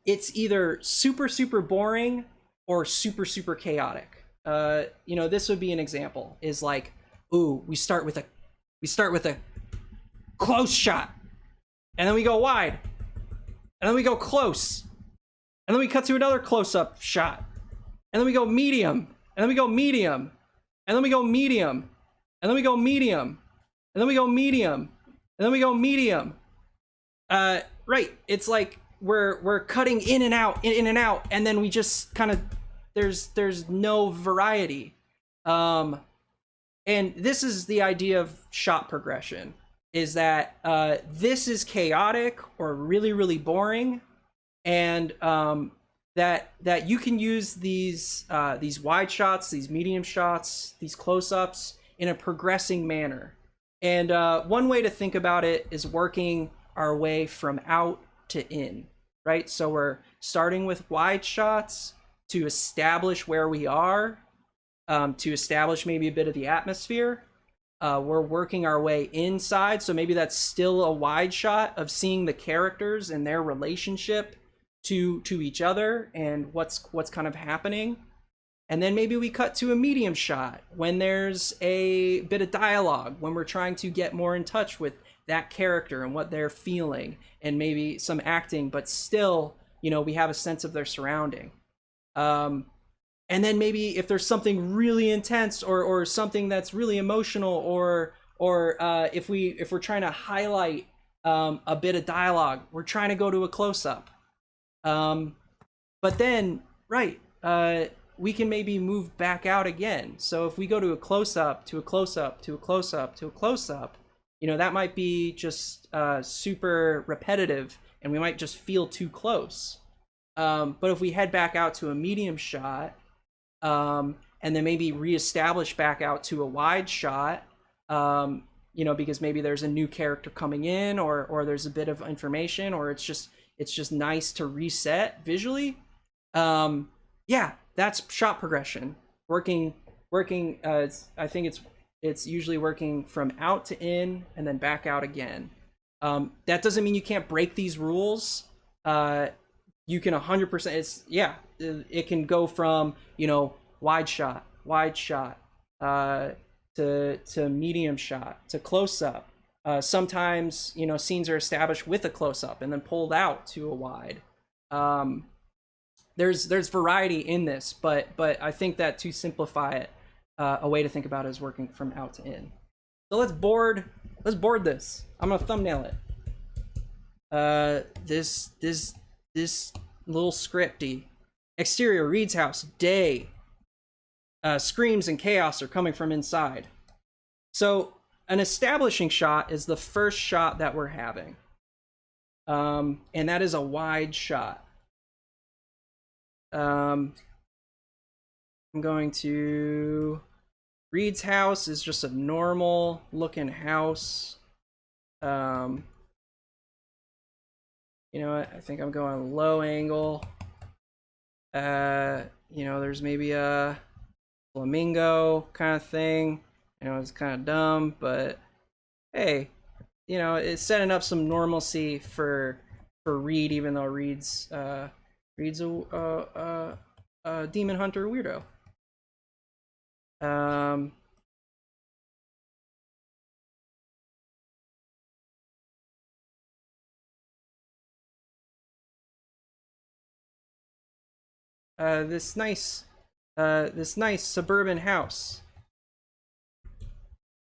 it's either super boring or super chaotic. This would be an example. Is like, we start with a close shot, and then we go wide, and then we go close, and then we cut to another close-up shot, and then we go medium, and then we go medium, and then we go medium, and then we go medium, and then we go medium, and then we go medium. Right, it's like we're cutting in and out, and then we just kind of, there's no variety. And this is the idea of shot progression, is that this is chaotic or really boring, and that you can use these wide shots, these medium shots, these close-ups in a progressing manner. And one way to think about it is working our way from out to in, right? So we're starting with wide shots to establish where we are, to establish maybe a bit of the atmosphere. we're working our way inside. So maybe that's still a wide shot of seeing the characters and their relationship to each other and what's kind of happening. And then maybe we cut to a medium shot when there's a bit of dialogue, when we're trying to get more in touch with that character and what they're feeling, and maybe some acting, but still, you know, we have a sense of their surrounding. And then maybe if there's something really intense or something that's really emotional, or if we're trying to highlight a bit of dialogue, we're trying to go to a close-up. But then, right, we can maybe move back out again. So if we go to a close-up, to a close-up, to a close-up, to a close-up, you know, that might be just super repetitive, and we might just feel too close. But if we head back out to a medium shot, and then maybe reestablish back out to a wide shot, you know, because maybe there's a new character coming in, or there's a bit of information, or it's just nice to reset visually. Yeah, that's shot progression. Working. I think it's usually working from out to in and then back out again. That doesn't mean you can't break these rules. You can 100%. It can go from, you know, wide shot, to medium shot, to close up. Sometimes, you know, scenes are established with a close up and then pulled out to a wide. There's variety in this, but I think that to simplify it, a way to think about it is working from out to in. So let's board this. I'm gonna thumbnail it. This little scripty. Exterior, Reed's house, day. Screams and chaos are coming from inside. So an establishing shot is the first shot that we're having. And that is a wide shot. I'm going to... Reed's house is just a normal looking house. You know what? I think I'm going low angle. You know, there's maybe a flamingo kind of thing. You know, it's kind of dumb, but hey, you know, it's setting up some normalcy for Reed, even though Reed's a demon hunter weirdo. This nice suburban house.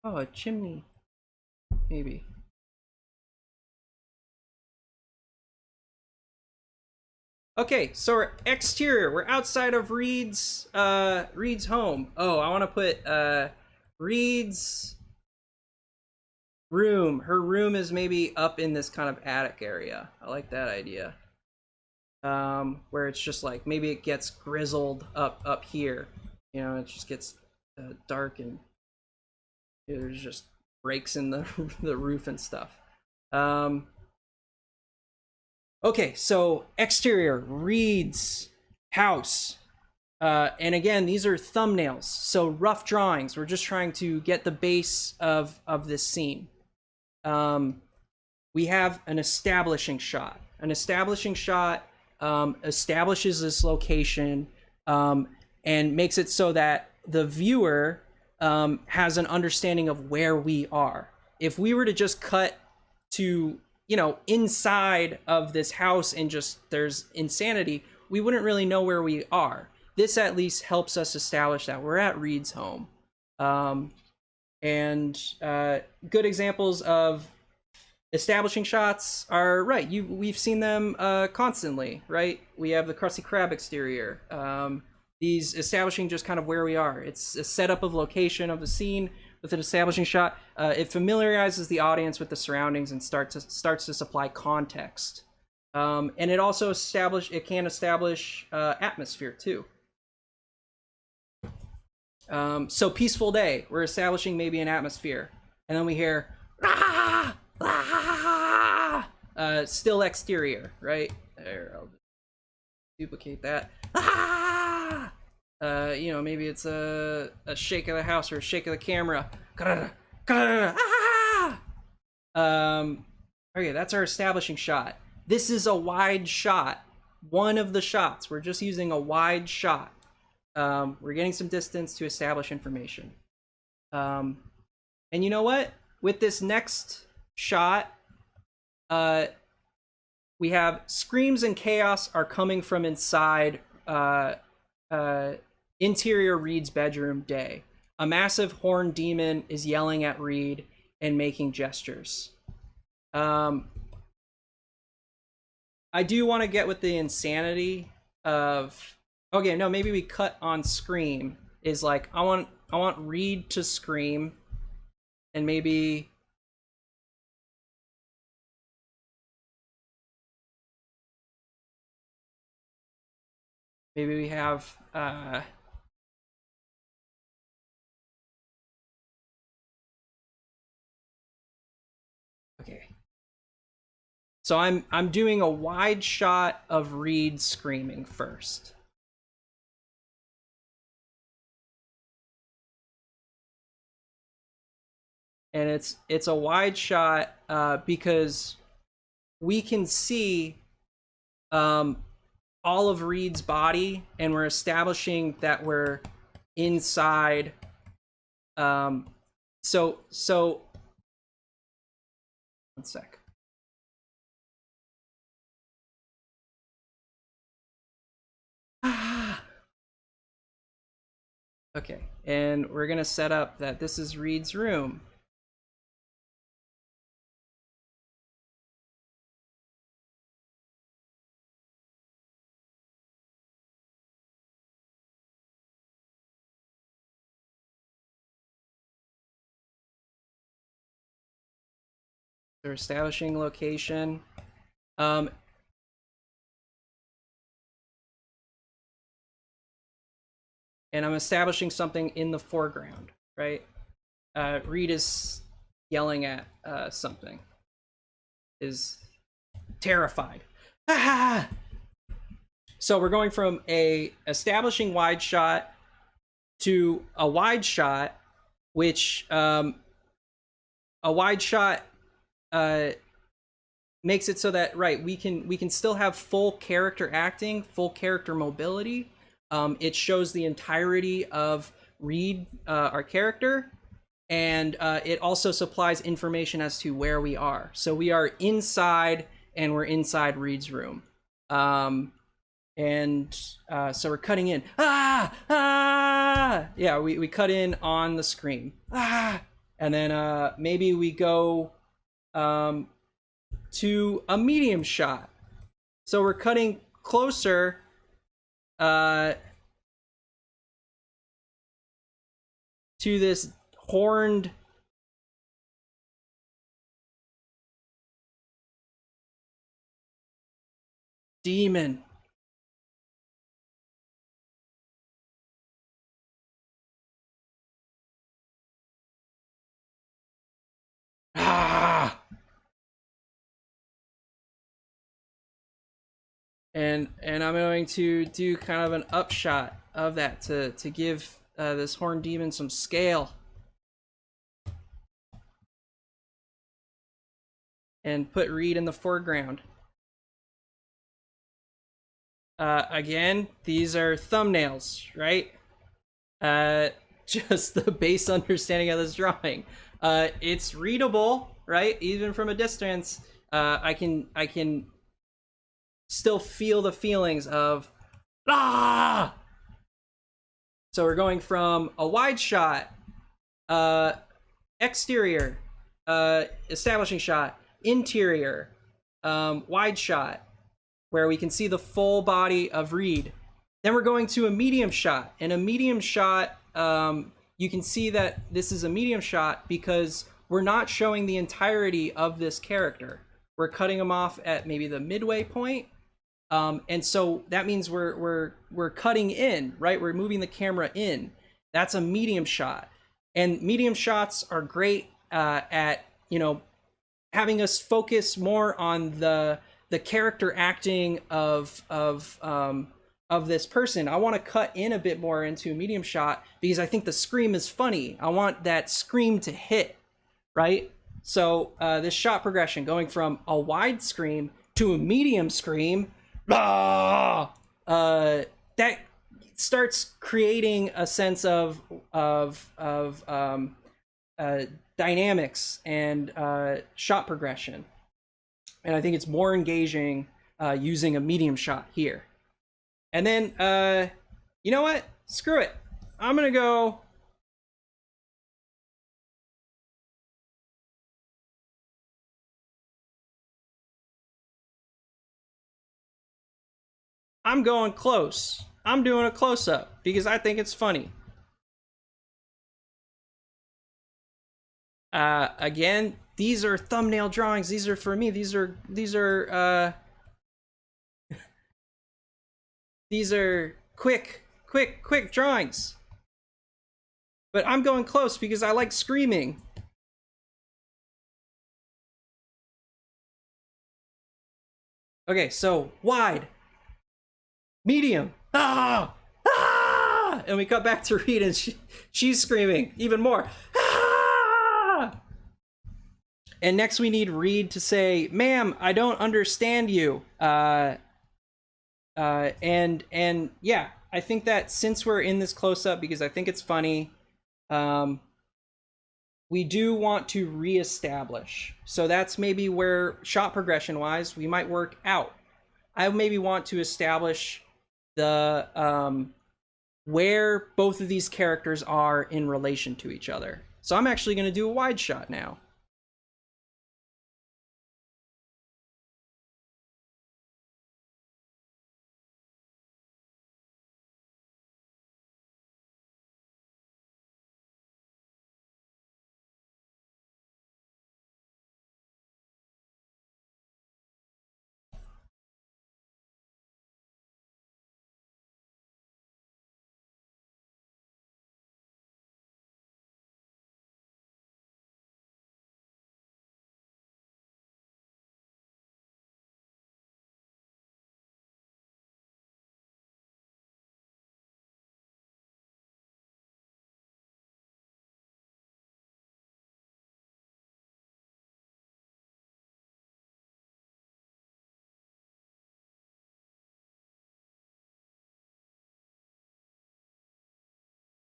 Oh, a chimney, maybe. Okay, so we're exterior. We're outside of Reed's home. Oh, I want to put Reed's room. Her room is maybe up in this kind of attic area. I like that idea. Where it's just like maybe it gets grizzled up here. You know, it just gets dark and there's just breaks in the the roof and stuff. Okay, so exterior, Reed's house. And again, these are thumbnails, so rough drawings. We're just trying to get the base of this scene. We have an establishing shot. An establishing shot establishes this location and makes it so that the viewer has an understanding of where we are. If we were to just cut to, you know, inside of this house and just there's insanity, we wouldn't really know where we are. This at least helps us establish that we're at Reed's home. And good examples of establishing shots are, right, we've seen them constantly, right? We have the Krusty Krab exterior. These establishing just kind of where we are. It's a setup of location of the scene with an establishing shot. It familiarizes the audience with the surroundings and starts to supply context. And it also can establish atmosphere too. So peaceful day, we're establishing maybe an atmosphere, and then we hear "Ah! Ah!" Still exterior, right? There, I'll duplicate that. Ah! You know, maybe it's a shake of the house or a shake of the camera. Okay, that's our establishing shot. This is a wide shot. One of the shots. We're just using a wide shot. We're getting some distance to establish information. And you know what? With this next shot, we have screams and chaos are coming from inside interior Reed's bedroom day. A massive horned demon is yelling at Reed and making gestures. I do want to get with the insanity of, okay, no, maybe we cut on scream is like, I want Reed to scream, and maybe we have okay. So I'm doing a wide shot of Reed screaming first. And it's a wide shot because we can see all of Reed's body, and we're establishing that we're inside. So one sec. Okay, and we're gonna set up that this is Reed's room. They're establishing location. And I'm establishing something in the foreground, right? Reed is yelling at something. Is terrified. Ah! So we're going from a establishing wide shot to a wide shot, which a wide shot makes it so that, right, we can still have full character acting, full character mobility. It shows the entirety of Reed, our character, and it also supplies information as to where we are. So we are inside, and we're inside Reed's room. So we're cutting in. Yeah, we cut in on the scream. And then maybe we go to a medium shot. So we're cutting closer to this horned demon. And I'm going to do kind of an upshot of that to give this horned demon some scale. And put Reed in the foreground. Again, these are thumbnails, right? Just the base understanding of this drawing. It's readable, right? Even from a distance, I can still feel the feelings of ah. So we're going from a wide shot, exterior, establishing shot, interior, wide shot, where we can see the full body of Reed. Then we're going to a medium shot. And a medium shot, you can see that this is a medium shot because we're not showing the entirety of this character. We're cutting him off at maybe the midway point. And so that means we're cutting in, right? We're moving the camera in. That's a medium shot. And medium shots are great at, you know, having us focus more on the character acting of this person. I want to cut in a bit more into a medium shot because I think the scream is funny. I want that scream to hit. right? So this shot progression going from a wide scream to a medium scream, that starts creating a sense of dynamics and shot progression. And I think it's more engaging using a medium shot here. And then, you know what? Screw it. I'm going to go... I'm going close. I'm doing a close-up because I think it's funny. Again, these are thumbnail drawings. These are for me. These are these are quick drawings. But I'm going close because I like screaming. Okay, so wide. Medium. Ah! Ah! And we cut back to Reed, and she's screaming even more. Ah! And next we need Reed to say, "Ma'am, I don't understand you." And yeah, I think that since we're in this close-up, because I think it's funny, we do want to reestablish. So that's maybe where shot progression-wise we might work out. I maybe want to establish the where both of these characters are in relation to each other. So I'm actually going to do a wide shot now.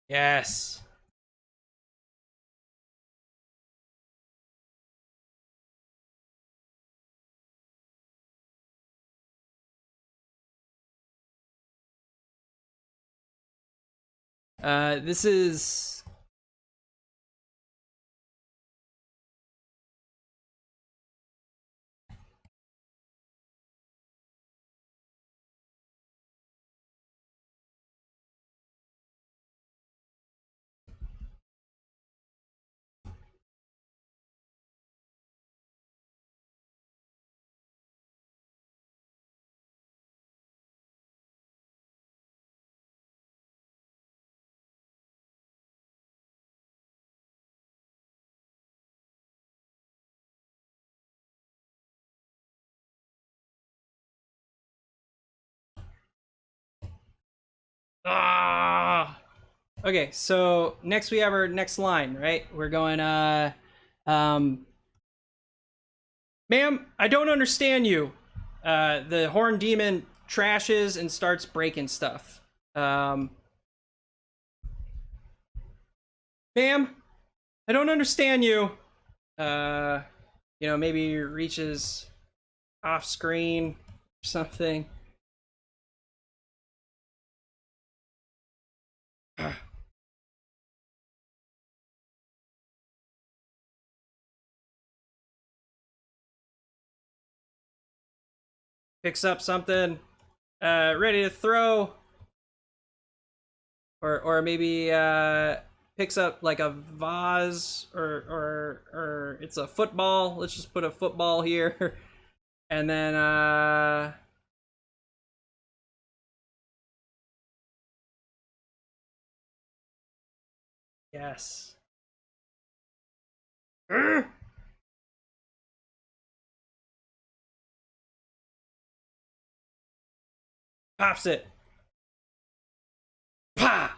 Yes. This is... Ah! Okay, so next we have our next line, right? We're going, ma'am, I don't understand you. The horn demon trashes and starts breaking stuff. Ma'am, I don't understand you. You know, maybe reaches off screen or something. Picks up something, ready to throw, or maybe picks up like a vase, or it's a football. Let's just put a football here, and then yes. Pops it. Pa!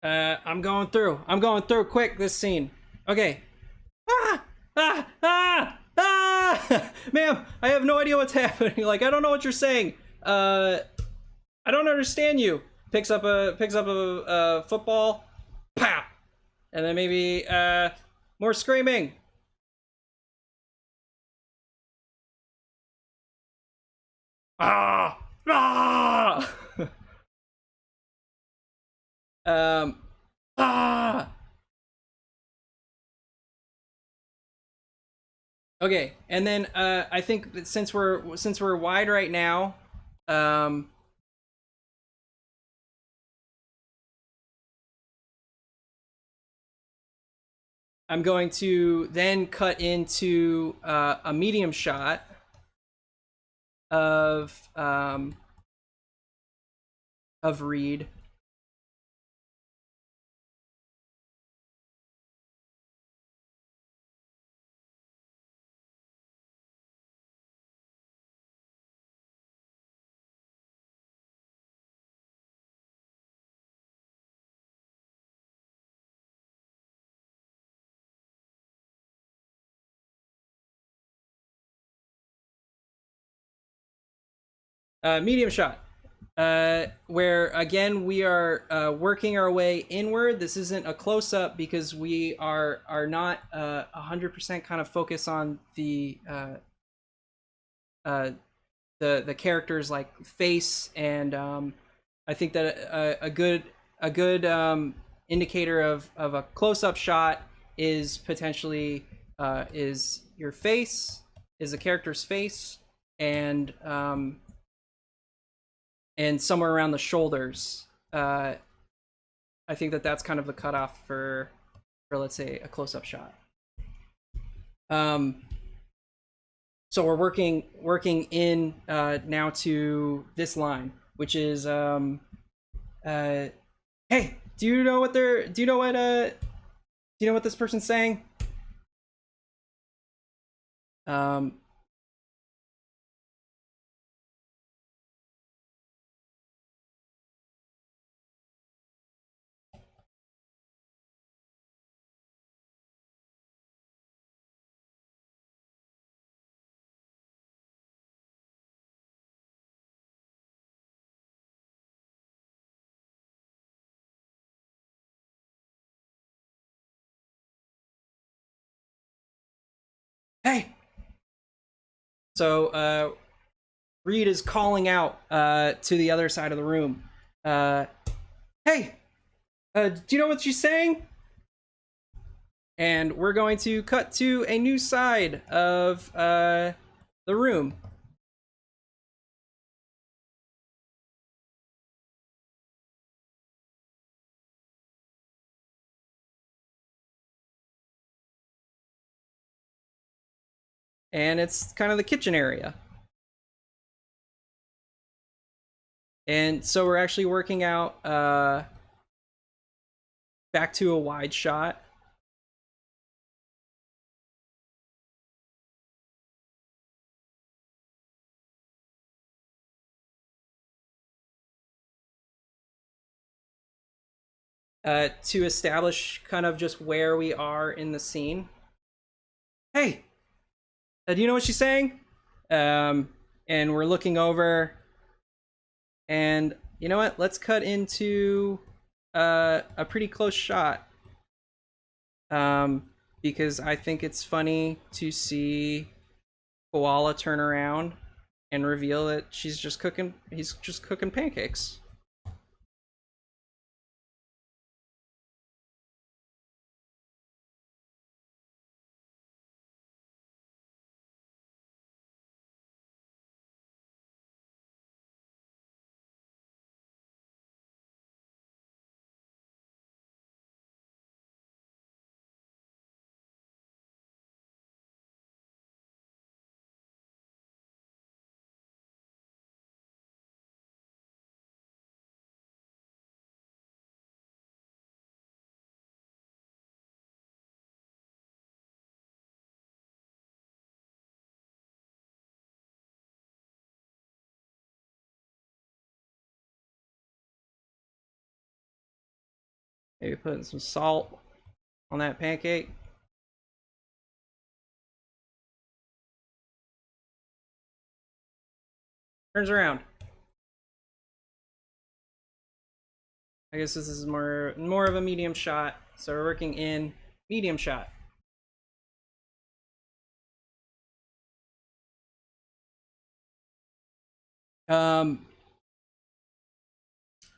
I'm going through. I'm going through quick this scene. Okay. Ah! Ah! Ah! Ah! Ma'am, I have no idea what's happening. Like, I don't know what you're saying. I don't understand you. Picks up a football. Pow! And then maybe more screaming. Ah! Ah! Ah! Okay, and then I think that since we're wide right now, I'm going to then cut into a medium shot of Reed. Medium shot. Where again we are working our way inward. This isn't a close up because we are not 100% kind of focus on the character's like face, and I think that a good indicator of a close up shot is potentially is your face, is the character's face, and somewhere around the shoulders. I think that that's kind of the cutoff for let's say a close-up shot. So we're working in now to this line, which is hey, do you know what this person's saying? Hey. So Reed is calling out to the other side of the room. Hey, do you know what she's saying? And we're going to cut to a new side of the room. And it's kind of the kitchen area. And so we're actually working out back to a wide shot. To establish kind of just where we are in the scene. Hey, do you know what she's saying? And we're looking over, and you know what? Let's cut into a pretty close shot. Because I think it's funny to see Koala turn around and reveal that he's just cooking pancakes. Maybe putting some salt on that pancake. Turns around. I guess this is more of a medium shot, so we're working in medium shot.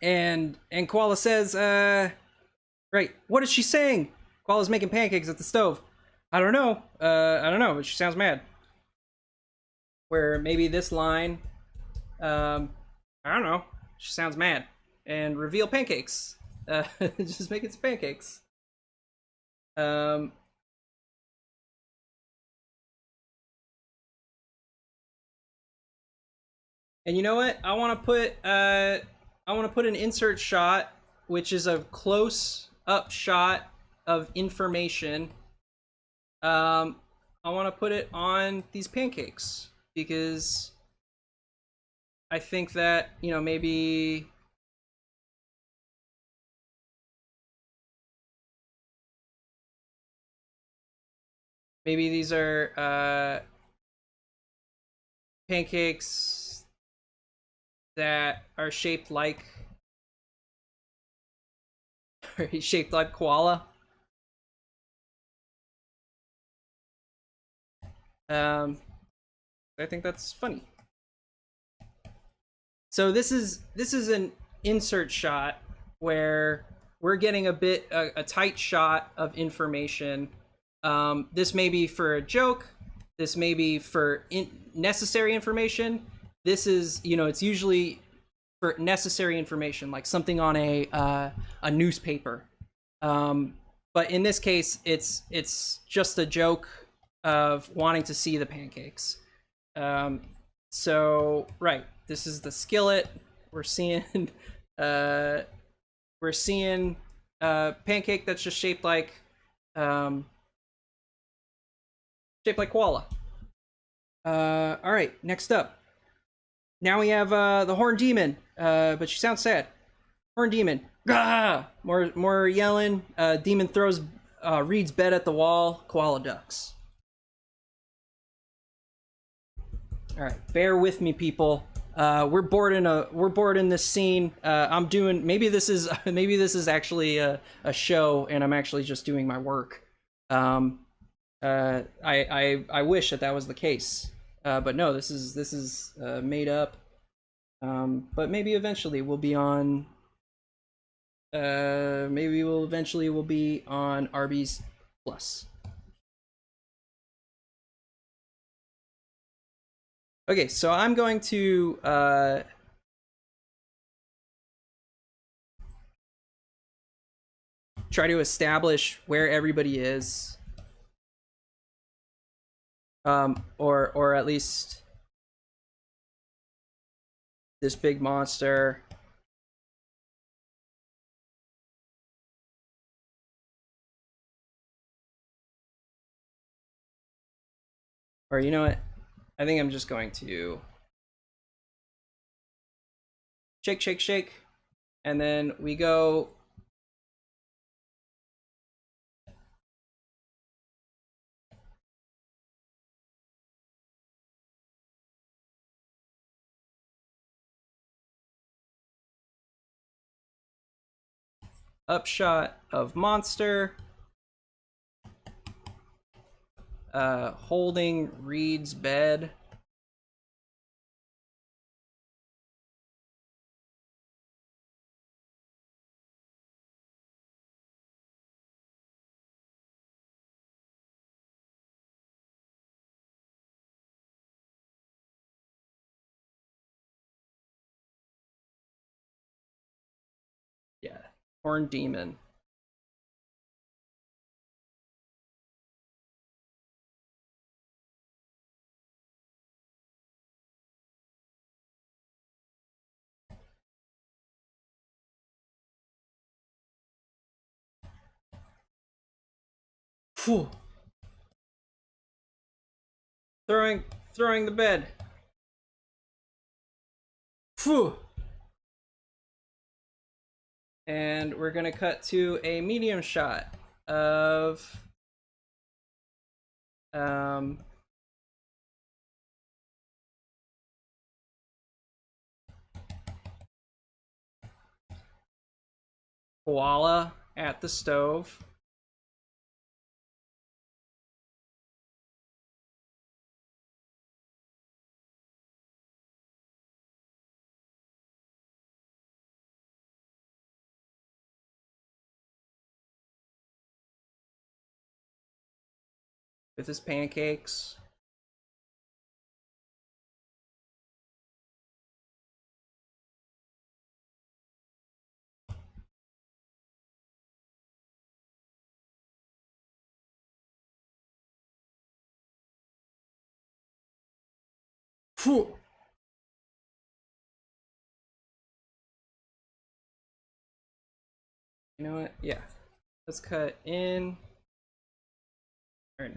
And Koala says, right, what is she saying? Koala's making pancakes at the stove. I don't know, but she sounds mad. Where maybe this line, I don't know, she sounds mad. And reveal pancakes. Just making some pancakes. And you know what? I want to put an insert shot, which is a close-up shot of information. I want to put it on these pancakes because I think that, you know, maybe these are pancakes that are shaped like koala. I think that's funny. So this is an insert shot where we're getting a tight shot of information. This may be for a joke. This may be for necessary information. This is, you know, it's usually for necessary information, like something on a newspaper. But in this case, it's just a joke of wanting to see the pancakes. So right, this is the skillet. We're seeing pancake that's just shaped like koala. All right, next up. Now we have the horn demon, but she sounds sad. Horn demon. Gah! More yelling. Demon throws Reed's bed at the wall. Koala ducks. All right, bear with me, people. We're bored in this scene. I'm doing. Maybe this is actually a show, and I'm actually just doing my work. I wish that was the case, but no, this is made up. But maybe eventually we'll be on. Maybe we'll be on Arby's Plus. Okay, so I'm going to try to establish where everybody is. Or at least this big monster. Or you know what? I think I'm just going to shake, shake, shake, and then we go upshot of monster, holding Reed's bed. Yeah, horn demon. Phew. Throwing the bed. Phew. And we're gonna cut to a medium shot of koala at the stove. With his pancakes. Phew. You know what? Yeah. Let's cut in. Or no.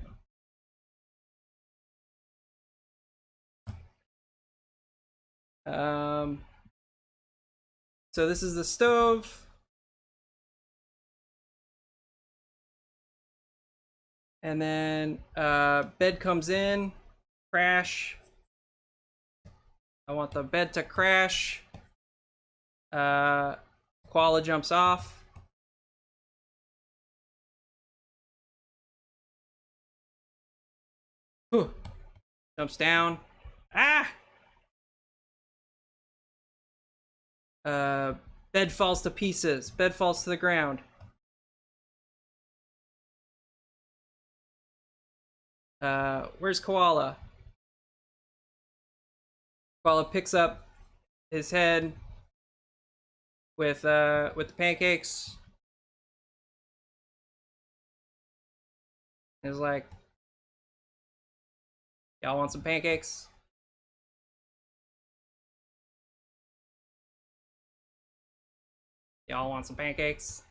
So this is the stove. And then bed comes in, crash. I want the bed to crash. Koala jumps off. Whew. Jumps down. Ah! Bed falls to pieces. Bed falls to the ground. Where's Koala? Koala picks up his head with the pancakes. He's like, y'all want some pancakes? Y'all want some pancakes?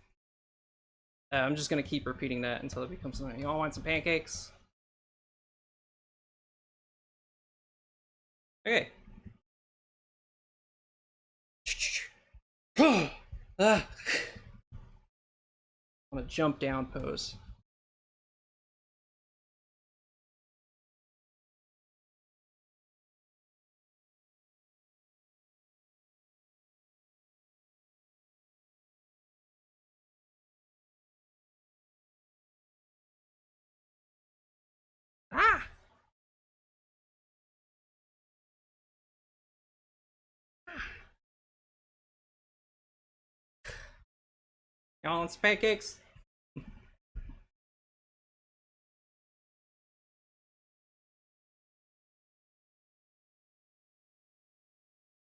I'm just gonna keep repeating that until it becomes something. Y'all want some pancakes? Okay. I'm gonna jump down pose. Ah! Y'all want some pancakes?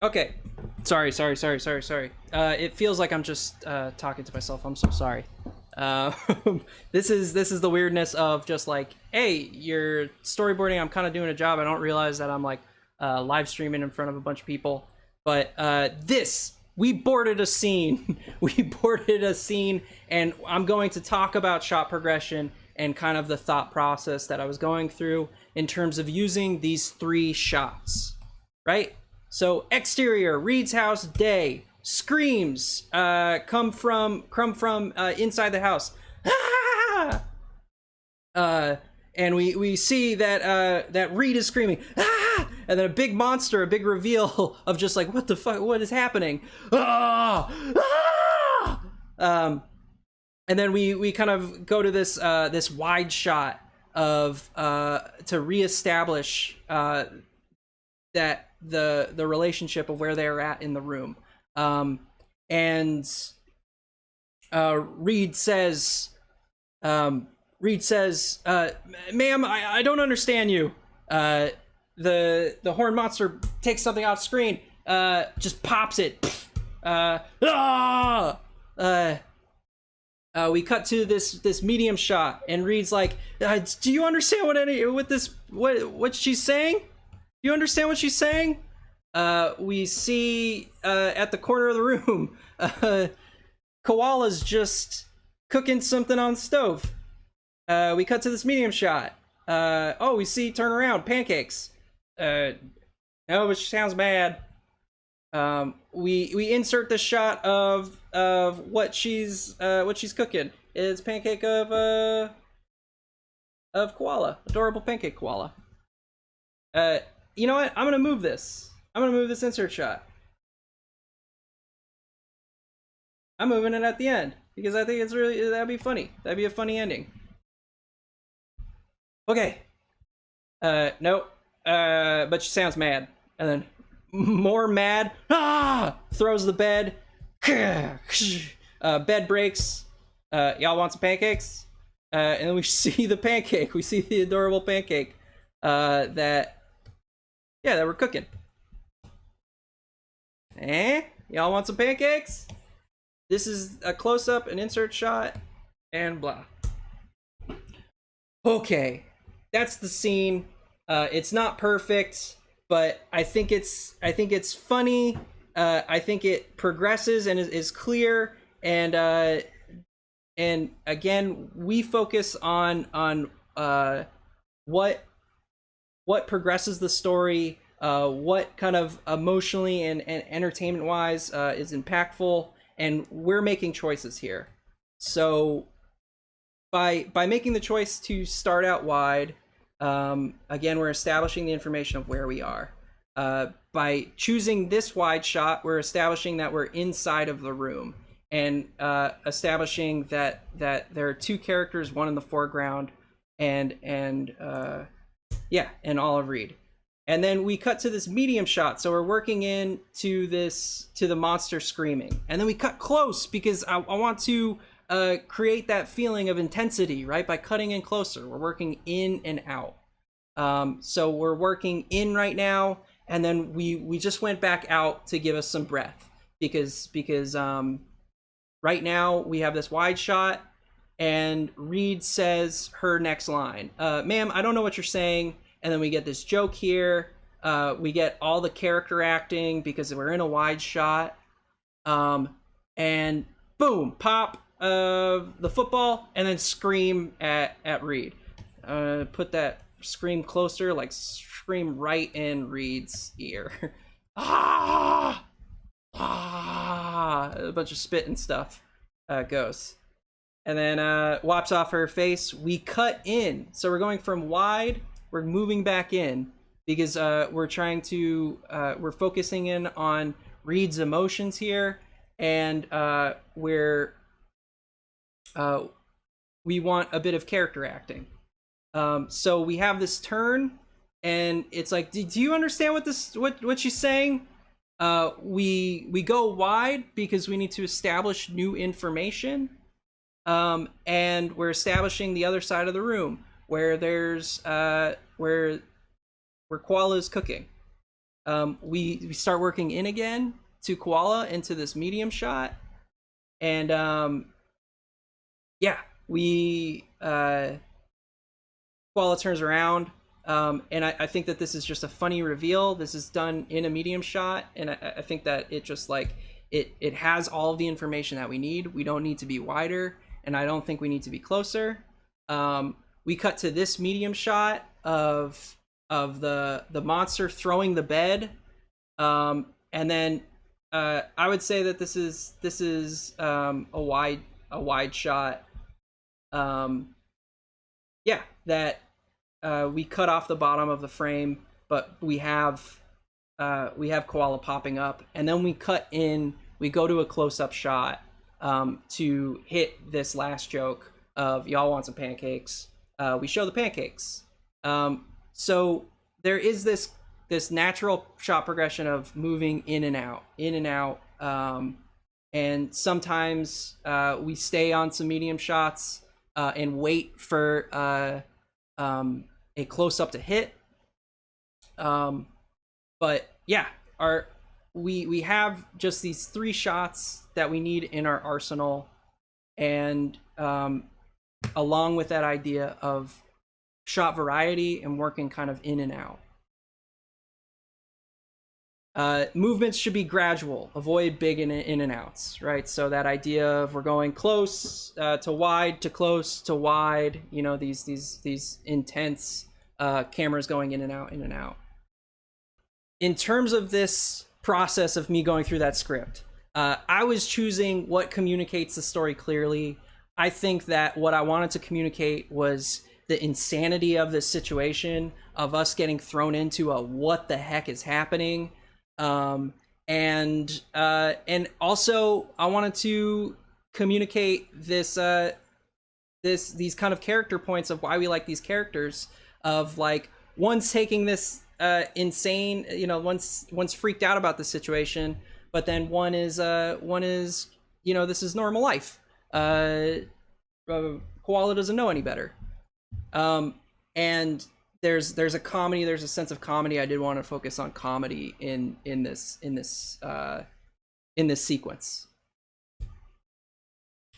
Okay. Sorry. It feels like I'm just talking to myself. I'm so sorry. This is the weirdness of just like, hey, you're storyboarding. I'm kind of doing a job. I don't realize that I'm like live streaming in front of a bunch of people. But we boarded a scene. We boarded a scene, and I'm going to talk about shot progression and kind of the thought process that I was going through in terms of using these 3 shots, right? So exterior, Reed's house, day. Screams come from inside the house. Ah! And we see that Reed is screaming. Ah! And then a big monster, a big reveal of just like, what the fuck, what is happening? Ah! Ah! And then we kind of go to this this wide shot of to reestablish that the relationship of where they're at in the room. And Reed says, ma'am, I don't understand you. The horn monster takes something off screen, just pops it. We cut to this medium shot, and Reed's like, do you understand what she's saying? Do you understand what she's saying? We see at the corner of the room, Koala's just cooking something on the stove. We cut to this medium shot. We see turn around pancakes. No, but she sounds mad. We insert the shot of what she's cooking. It's pancake of koala, adorable pancake koala. You know what? I'm gonna move this. I'm gonna move this insert shot. I'm moving it at the end because I think that'd be funny. That'd be a funny ending. Okay. Nope. But she sounds mad, and then more mad. Ah! Throws the bed. Bed breaks. Y'all want some pancakes? And then we see the pancake. We see the adorable pancake that we're cooking. Y'all want some pancakes? This is a close-up, an insert shot, and blah. Okay, that's the scene. It's not perfect, but I think it's funny. I think it progresses and is clear, and again, we focus on what progresses the story, what kind of emotionally and entertainment wise is impactful, and we're making choices here. So by making the choice to start out wide, again, we're establishing the information of where we are. By choosing this wide shot, we're establishing that we're inside of the room, and establishing that there are two characters, one in the foreground and Olive Reed. And then we cut to this medium shot, so we're working in to the monster screaming, and then we cut close because I want to create that feeling of intensity, right? By cutting in closer, we're working in and out. So we're working in right now, and then we just went back out to give us some breath because right now we have this wide shot, and Reed says her next line, "Ma'am, I don't know what you're saying." And then we get this joke here. We get all the character acting because we're in a wide shot. And boom, pop the football, and then scream at Reed. Put that scream closer, like scream right in Reed's ear. Ah! Ah! A bunch of spit and stuff goes. And then wipes off her face. We cut in. So we're going from wide, we're moving back in because we're trying to, we're focusing in on Reed's emotions here, and we want a bit of character acting. So we have this turn, and it's like, do you understand what she's saying? We go wide because we need to establish new information, and we're establishing the other side of the room where there's where Koala is cooking. We start working in again to Koala into this medium shot, and Koala turns around, and I think that this is just a funny reveal. This is done in a medium shot, and I think that it just like it has all of the information that we need. We don't need to be wider, and I don't think we need to be closer. We cut to this medium shot of the monster throwing the bed, and then I would say that this is a wide shot. That we cut off the bottom of the frame, but we have Koala popping up, and then we cut in. We go to a close-up shot to hit this last joke of "Y'all want some pancakes?" We show the pancakes. So there is this natural shot progression of moving in and out, and sometimes we stay on some medium shots and wait for a close-up to hit. But yeah, we have just these 3 shots that we need in our arsenal, and along with that idea of shot variety and working kind of in and out. Movements should be gradual. Avoid big in and outs, right? So that idea of we're going close to wide to close to wide. You know, these intense cameras going in and out, in and out. In terms of this process of me going through that script. I was choosing what communicates the story clearly. I think that what I wanted to communicate was the insanity of this situation, of us getting thrown into a what the heck is happening. And also I wanted to communicate this these kind of character points of why we like these characters, of like one's taking this insane, you know, one's freaked out about the situation, but then one is you know, this is normal life. Koala doesn't know any better. And there's a comedy, there's a sense of comedy. I did want to focus on comedy in this sequence.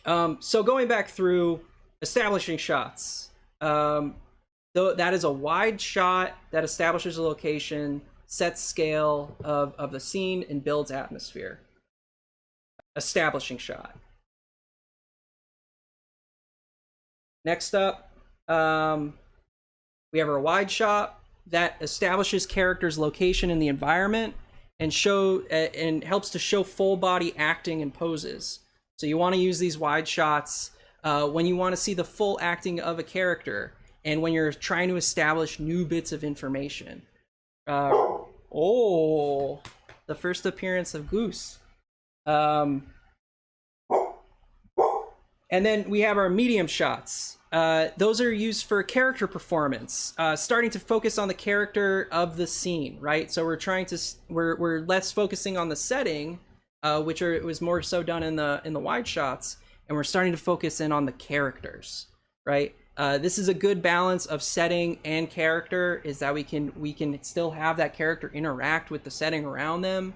So going back through establishing shots, though that is a wide shot that establishes a location, sets scale of the scene, and builds atmosphere. Establishing shot. Next up, we have our wide shot that establishes characters' location in the environment and helps to show full body acting and poses. So you want to use these wide shots when you want to see the full acting of a character and when you're trying to establish new bits of information. Oh, the first appearance of Goose. And then we have our medium shots. Those are used for character performance, starting to focus on the character of the scene, right? So we're less focusing on the setting, which was more so done in the wide shots, and we're starting to focus in on the characters, right? This is a good balance of setting and character, is that we can still have that character interact with the setting around them.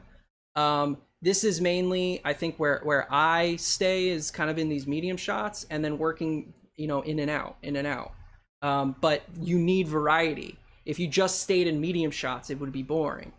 This is mainly, I think, where I stay is kind of in these medium shots, and then working, you know, in and out. But you need variety. If you just stayed in medium shots, it would be boring.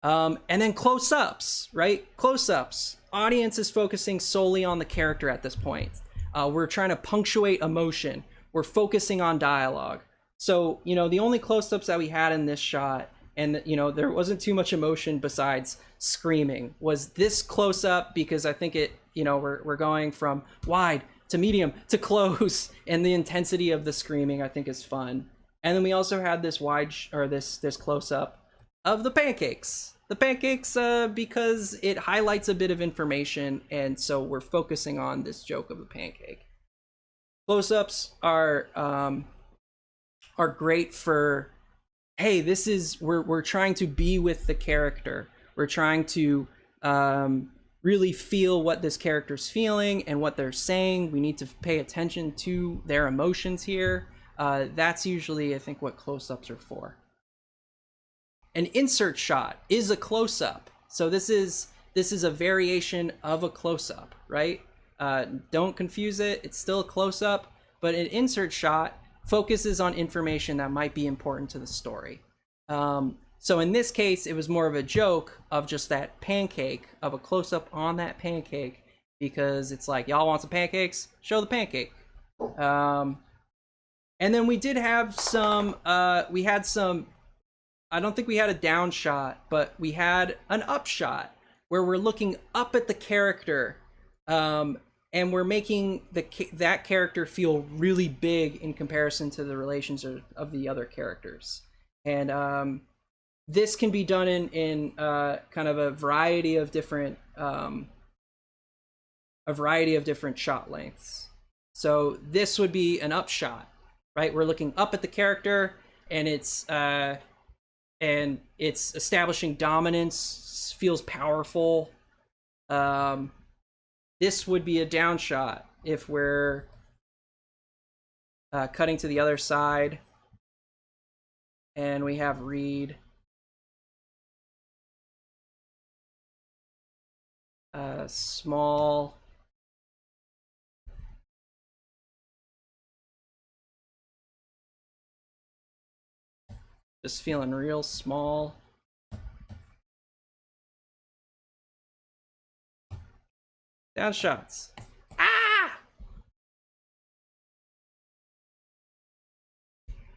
And then close-ups, right? Close-ups. Audience is focusing solely on the character at this point. We're trying to punctuate emotion. We're focusing on dialogue. So, you know, the only close-ups that we had in this shot, and, you know, there wasn't too much emotion besides screaming, was this close-up, because I think it, you know, we're going from wide to medium to close, and the intensity of the screaming I think is fun. And then we also had this this close-up of the pancakes. The pancakes, because it highlights a bit of information, and so we're focusing on this joke of the pancake. Close-ups are great for, hey, we're trying to be with the character. We're trying to really feel what this character's feeling and what they're saying. We need to pay attention to their emotions here. That's usually, I think, what close-ups are for. An insert shot is a close-up. So this is a variation of a close-up, right? Don't confuse it. It's still a close-up, but an insert shot focuses on information that might be important to the story. So in this case, it was more of a joke of just that pancake, of a close-up on that pancake, because it's like, y'all want some pancakes? Show the pancake. And then we did have some, I don't think we had a down shot, but we had an up shot where we're looking up at the character, and we're making that character feel really big in comparison to the relations of the other characters. And this can be done in kind of a variety of different shot lengths. So this would be an up shot, right? We're looking up at the character, and it's establishing dominance, feels powerful. This would be a down shot if we're cutting to the other side, and we have Reed. Small. Just feeling real small. Down shots. Ah!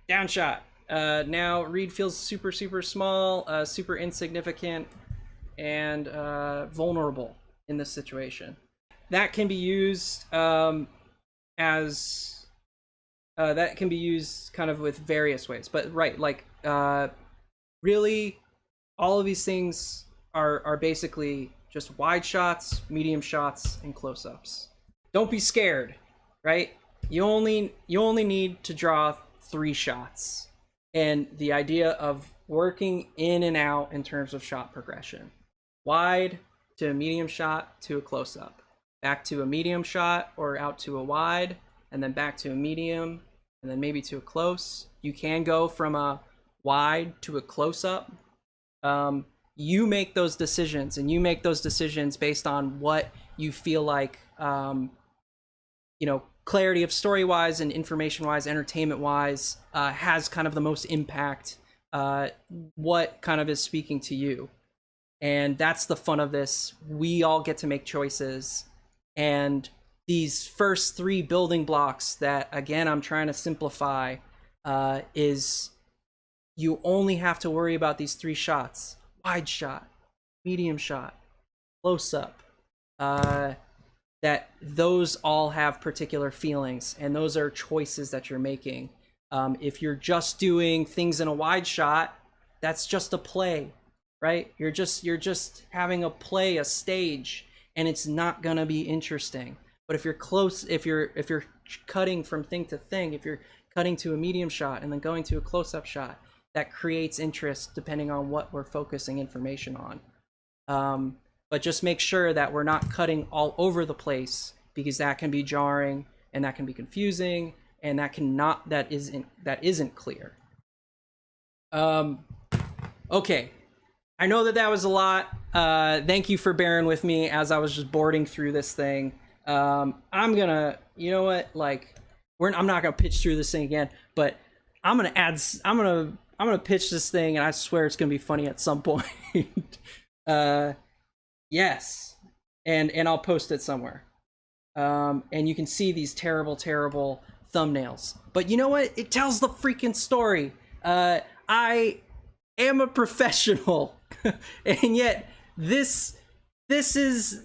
Down shot. Now Reed feels super, super small, super insignificant. and vulnerable in this situation. That can be used that can be used kind of with various ways, but right, like really all of these things are basically just wide shots, medium shots, and close-ups. Don't be scared, right? You only need to draw 3 shots, and the idea of working in and out in terms of shot progression. Wide to a medium shot to a close-up, back to a medium shot or out to a wide, and then back to a medium, and then maybe to a close. You can go from a wide to a close-up. You make those decisions, and you make those decisions based on what you feel like, clarity of story-wise and information-wise, entertainment-wise, has kind of the most impact, what kind of is speaking to you. And that's the fun of this. We all get to make choices. And these first 3 building blocks that, again, I'm trying to simplify, is you only have to worry about these 3 shots: wide shot, medium shot, close up. That those all have particular feelings, and those are choices that you're making. If you're just doing things in a wide shot, that's just a play, right? You're just having a play, a stage, and it's not gonna be interesting. But if you're close, if you're cutting from thing to thing, if you're cutting to a medium shot and then going to a close-up shot, that creates interest depending on what we're focusing information on. But just make sure that we're not cutting all over the place, because that can be jarring and that can be confusing, and that isn't clear. Okay, I know that was a lot. Thank you for bearing with me as I was just boarding through this thing. I'm gonna, you know what, like, I'm not gonna pitch through this thing again, but I'm gonna pitch this thing, and I swear it's gonna be funny at some point. Yes, and I'll post it somewhere. And you can see these terrible thumbnails, but you know what? It tells the freaking story. I am a professional, and yet this is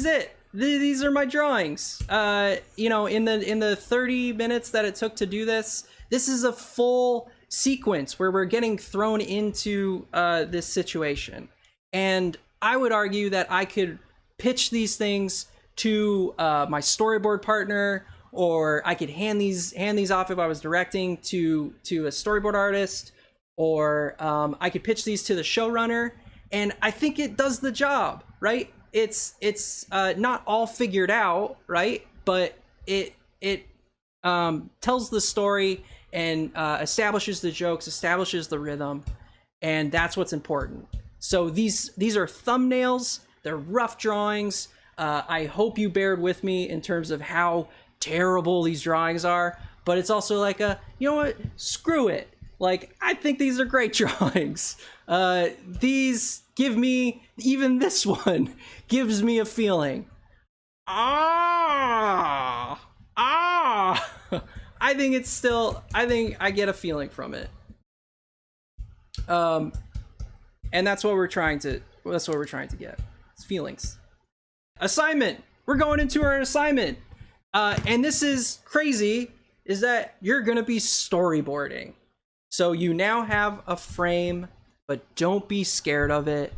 it. These are my drawings. In the 30 minutes that it took to do this is a full sequence where we're getting thrown into this situation. And I would argue that I could pitch these things to my storyboard partner, or I could hand these off if I was directing to a storyboard artist, or I could pitch these to the showrunner, and I think it does the job, right? It's not all figured out, right? But it tells the story and establishes the jokes, establishes the rhythm, and that's what's important. So these are thumbnails. They're rough drawings. I hope you bared with me in terms of how terrible these drawings are, but it's also like you know what? Screw it. Like, I think these are great drawings. These give me, even this one gives me a feeling. I think I get a feeling from it. And that's what we're trying to get. It's feelings. Assignment. We're going into our assignment. And this is crazy, is that you're going to be storyboarding. So you now have a frame, but don't be scared of it,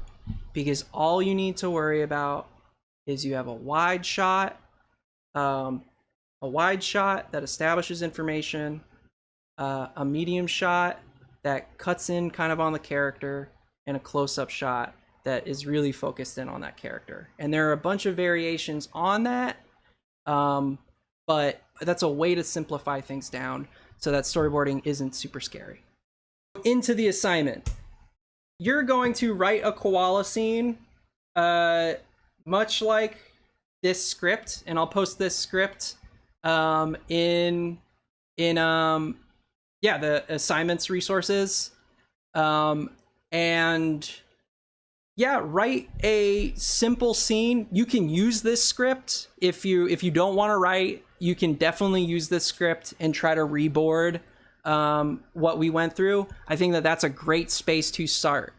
because all you need to worry about is you have a wide shot that establishes information, a medium shot that cuts in kind of on the character, and a close-up shot that is really focused in on that character. And there are a bunch of variations on that, but that's a way to simplify things down so that storyboarding isn't super scary. Into the assignment. You're going to write a koala scene, much like this script, and I'll post this script in the assignments resources. And yeah, write a simple scene. You can use this script if you don't want to write. You can definitely use this script and try to reboard what we went through. I think that's a great space to start.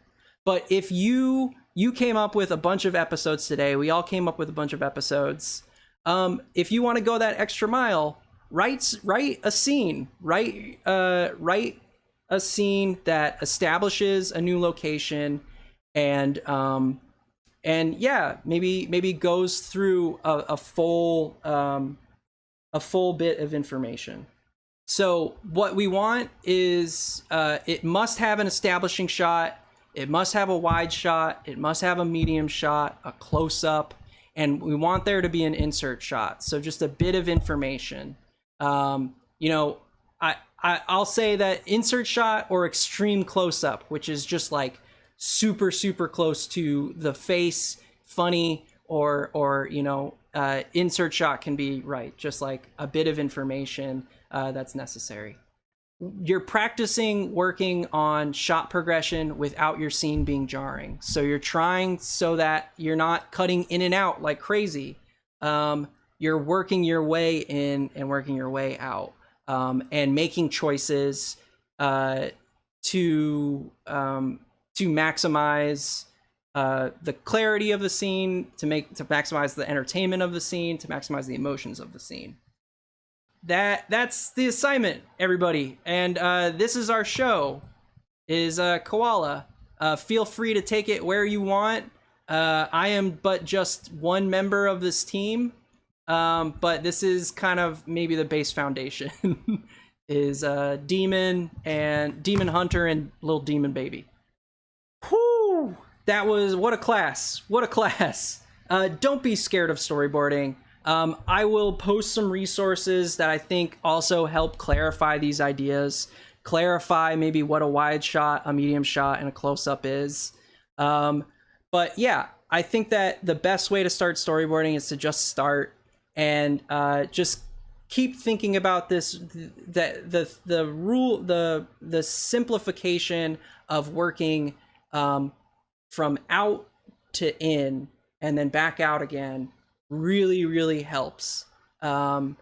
But if you you came up with a bunch of episodes today. We all came up with a bunch of episodes. If you want to go that extra mile, write a scene. Write a scene that establishes a new location, and yeah, maybe goes through a full bit of information. So what we want is it must have an establishing shot, it must have a wide shot, it must have a medium shot, a close-up, and we want there to be an insert shot. So just a bit of information. You know, I'll say that insert shot or extreme close-up, which is just like super close to the face, funny, or you know, insert shot can be just like a bit of information that's necessary. You're practicing working on shot progression without your scene being jarring. So you're trying so that you're not cutting in and out like crazy. You're working your way in and working your way out, and making choices to maximize the clarity of the scene, to maximize the entertainment of the scene, to maximize the emotions of the scene. That's the assignment, everybody. And this is our show, is Koala. Feel free to take it where you want. I am but just one member of this team, but this is kind of maybe the base foundation. Is Demon Hunter and Little Demon Baby. Whoo! That was, what a class. What a class. Don't be scared of storyboarding. I will post some resources that I think also help clarify these ideas, clarify maybe what a wide shot, a medium shot, and a close-up is. But yeah, I think that the best way to start storyboarding is to just start and just keep thinking about this, the simplification of working from out to in and then back out again really helps. You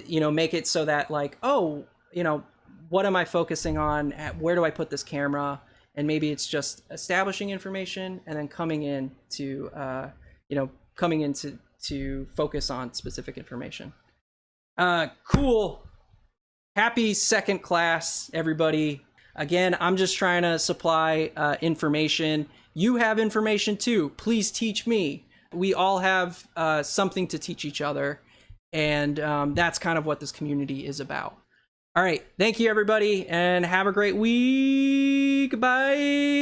know, make it so that like, oh, you know, what am I focusing on? Where do I put this camera? And maybe it's just establishing information and then coming in to focus on specific information. Cool. Happy second class, everybody. Again, I'm just trying to supply information. You have information too. Please teach me. We all have something to teach each other. And that's kind of what this community is about. All right. Thank you, everybody, and have a great week. Bye.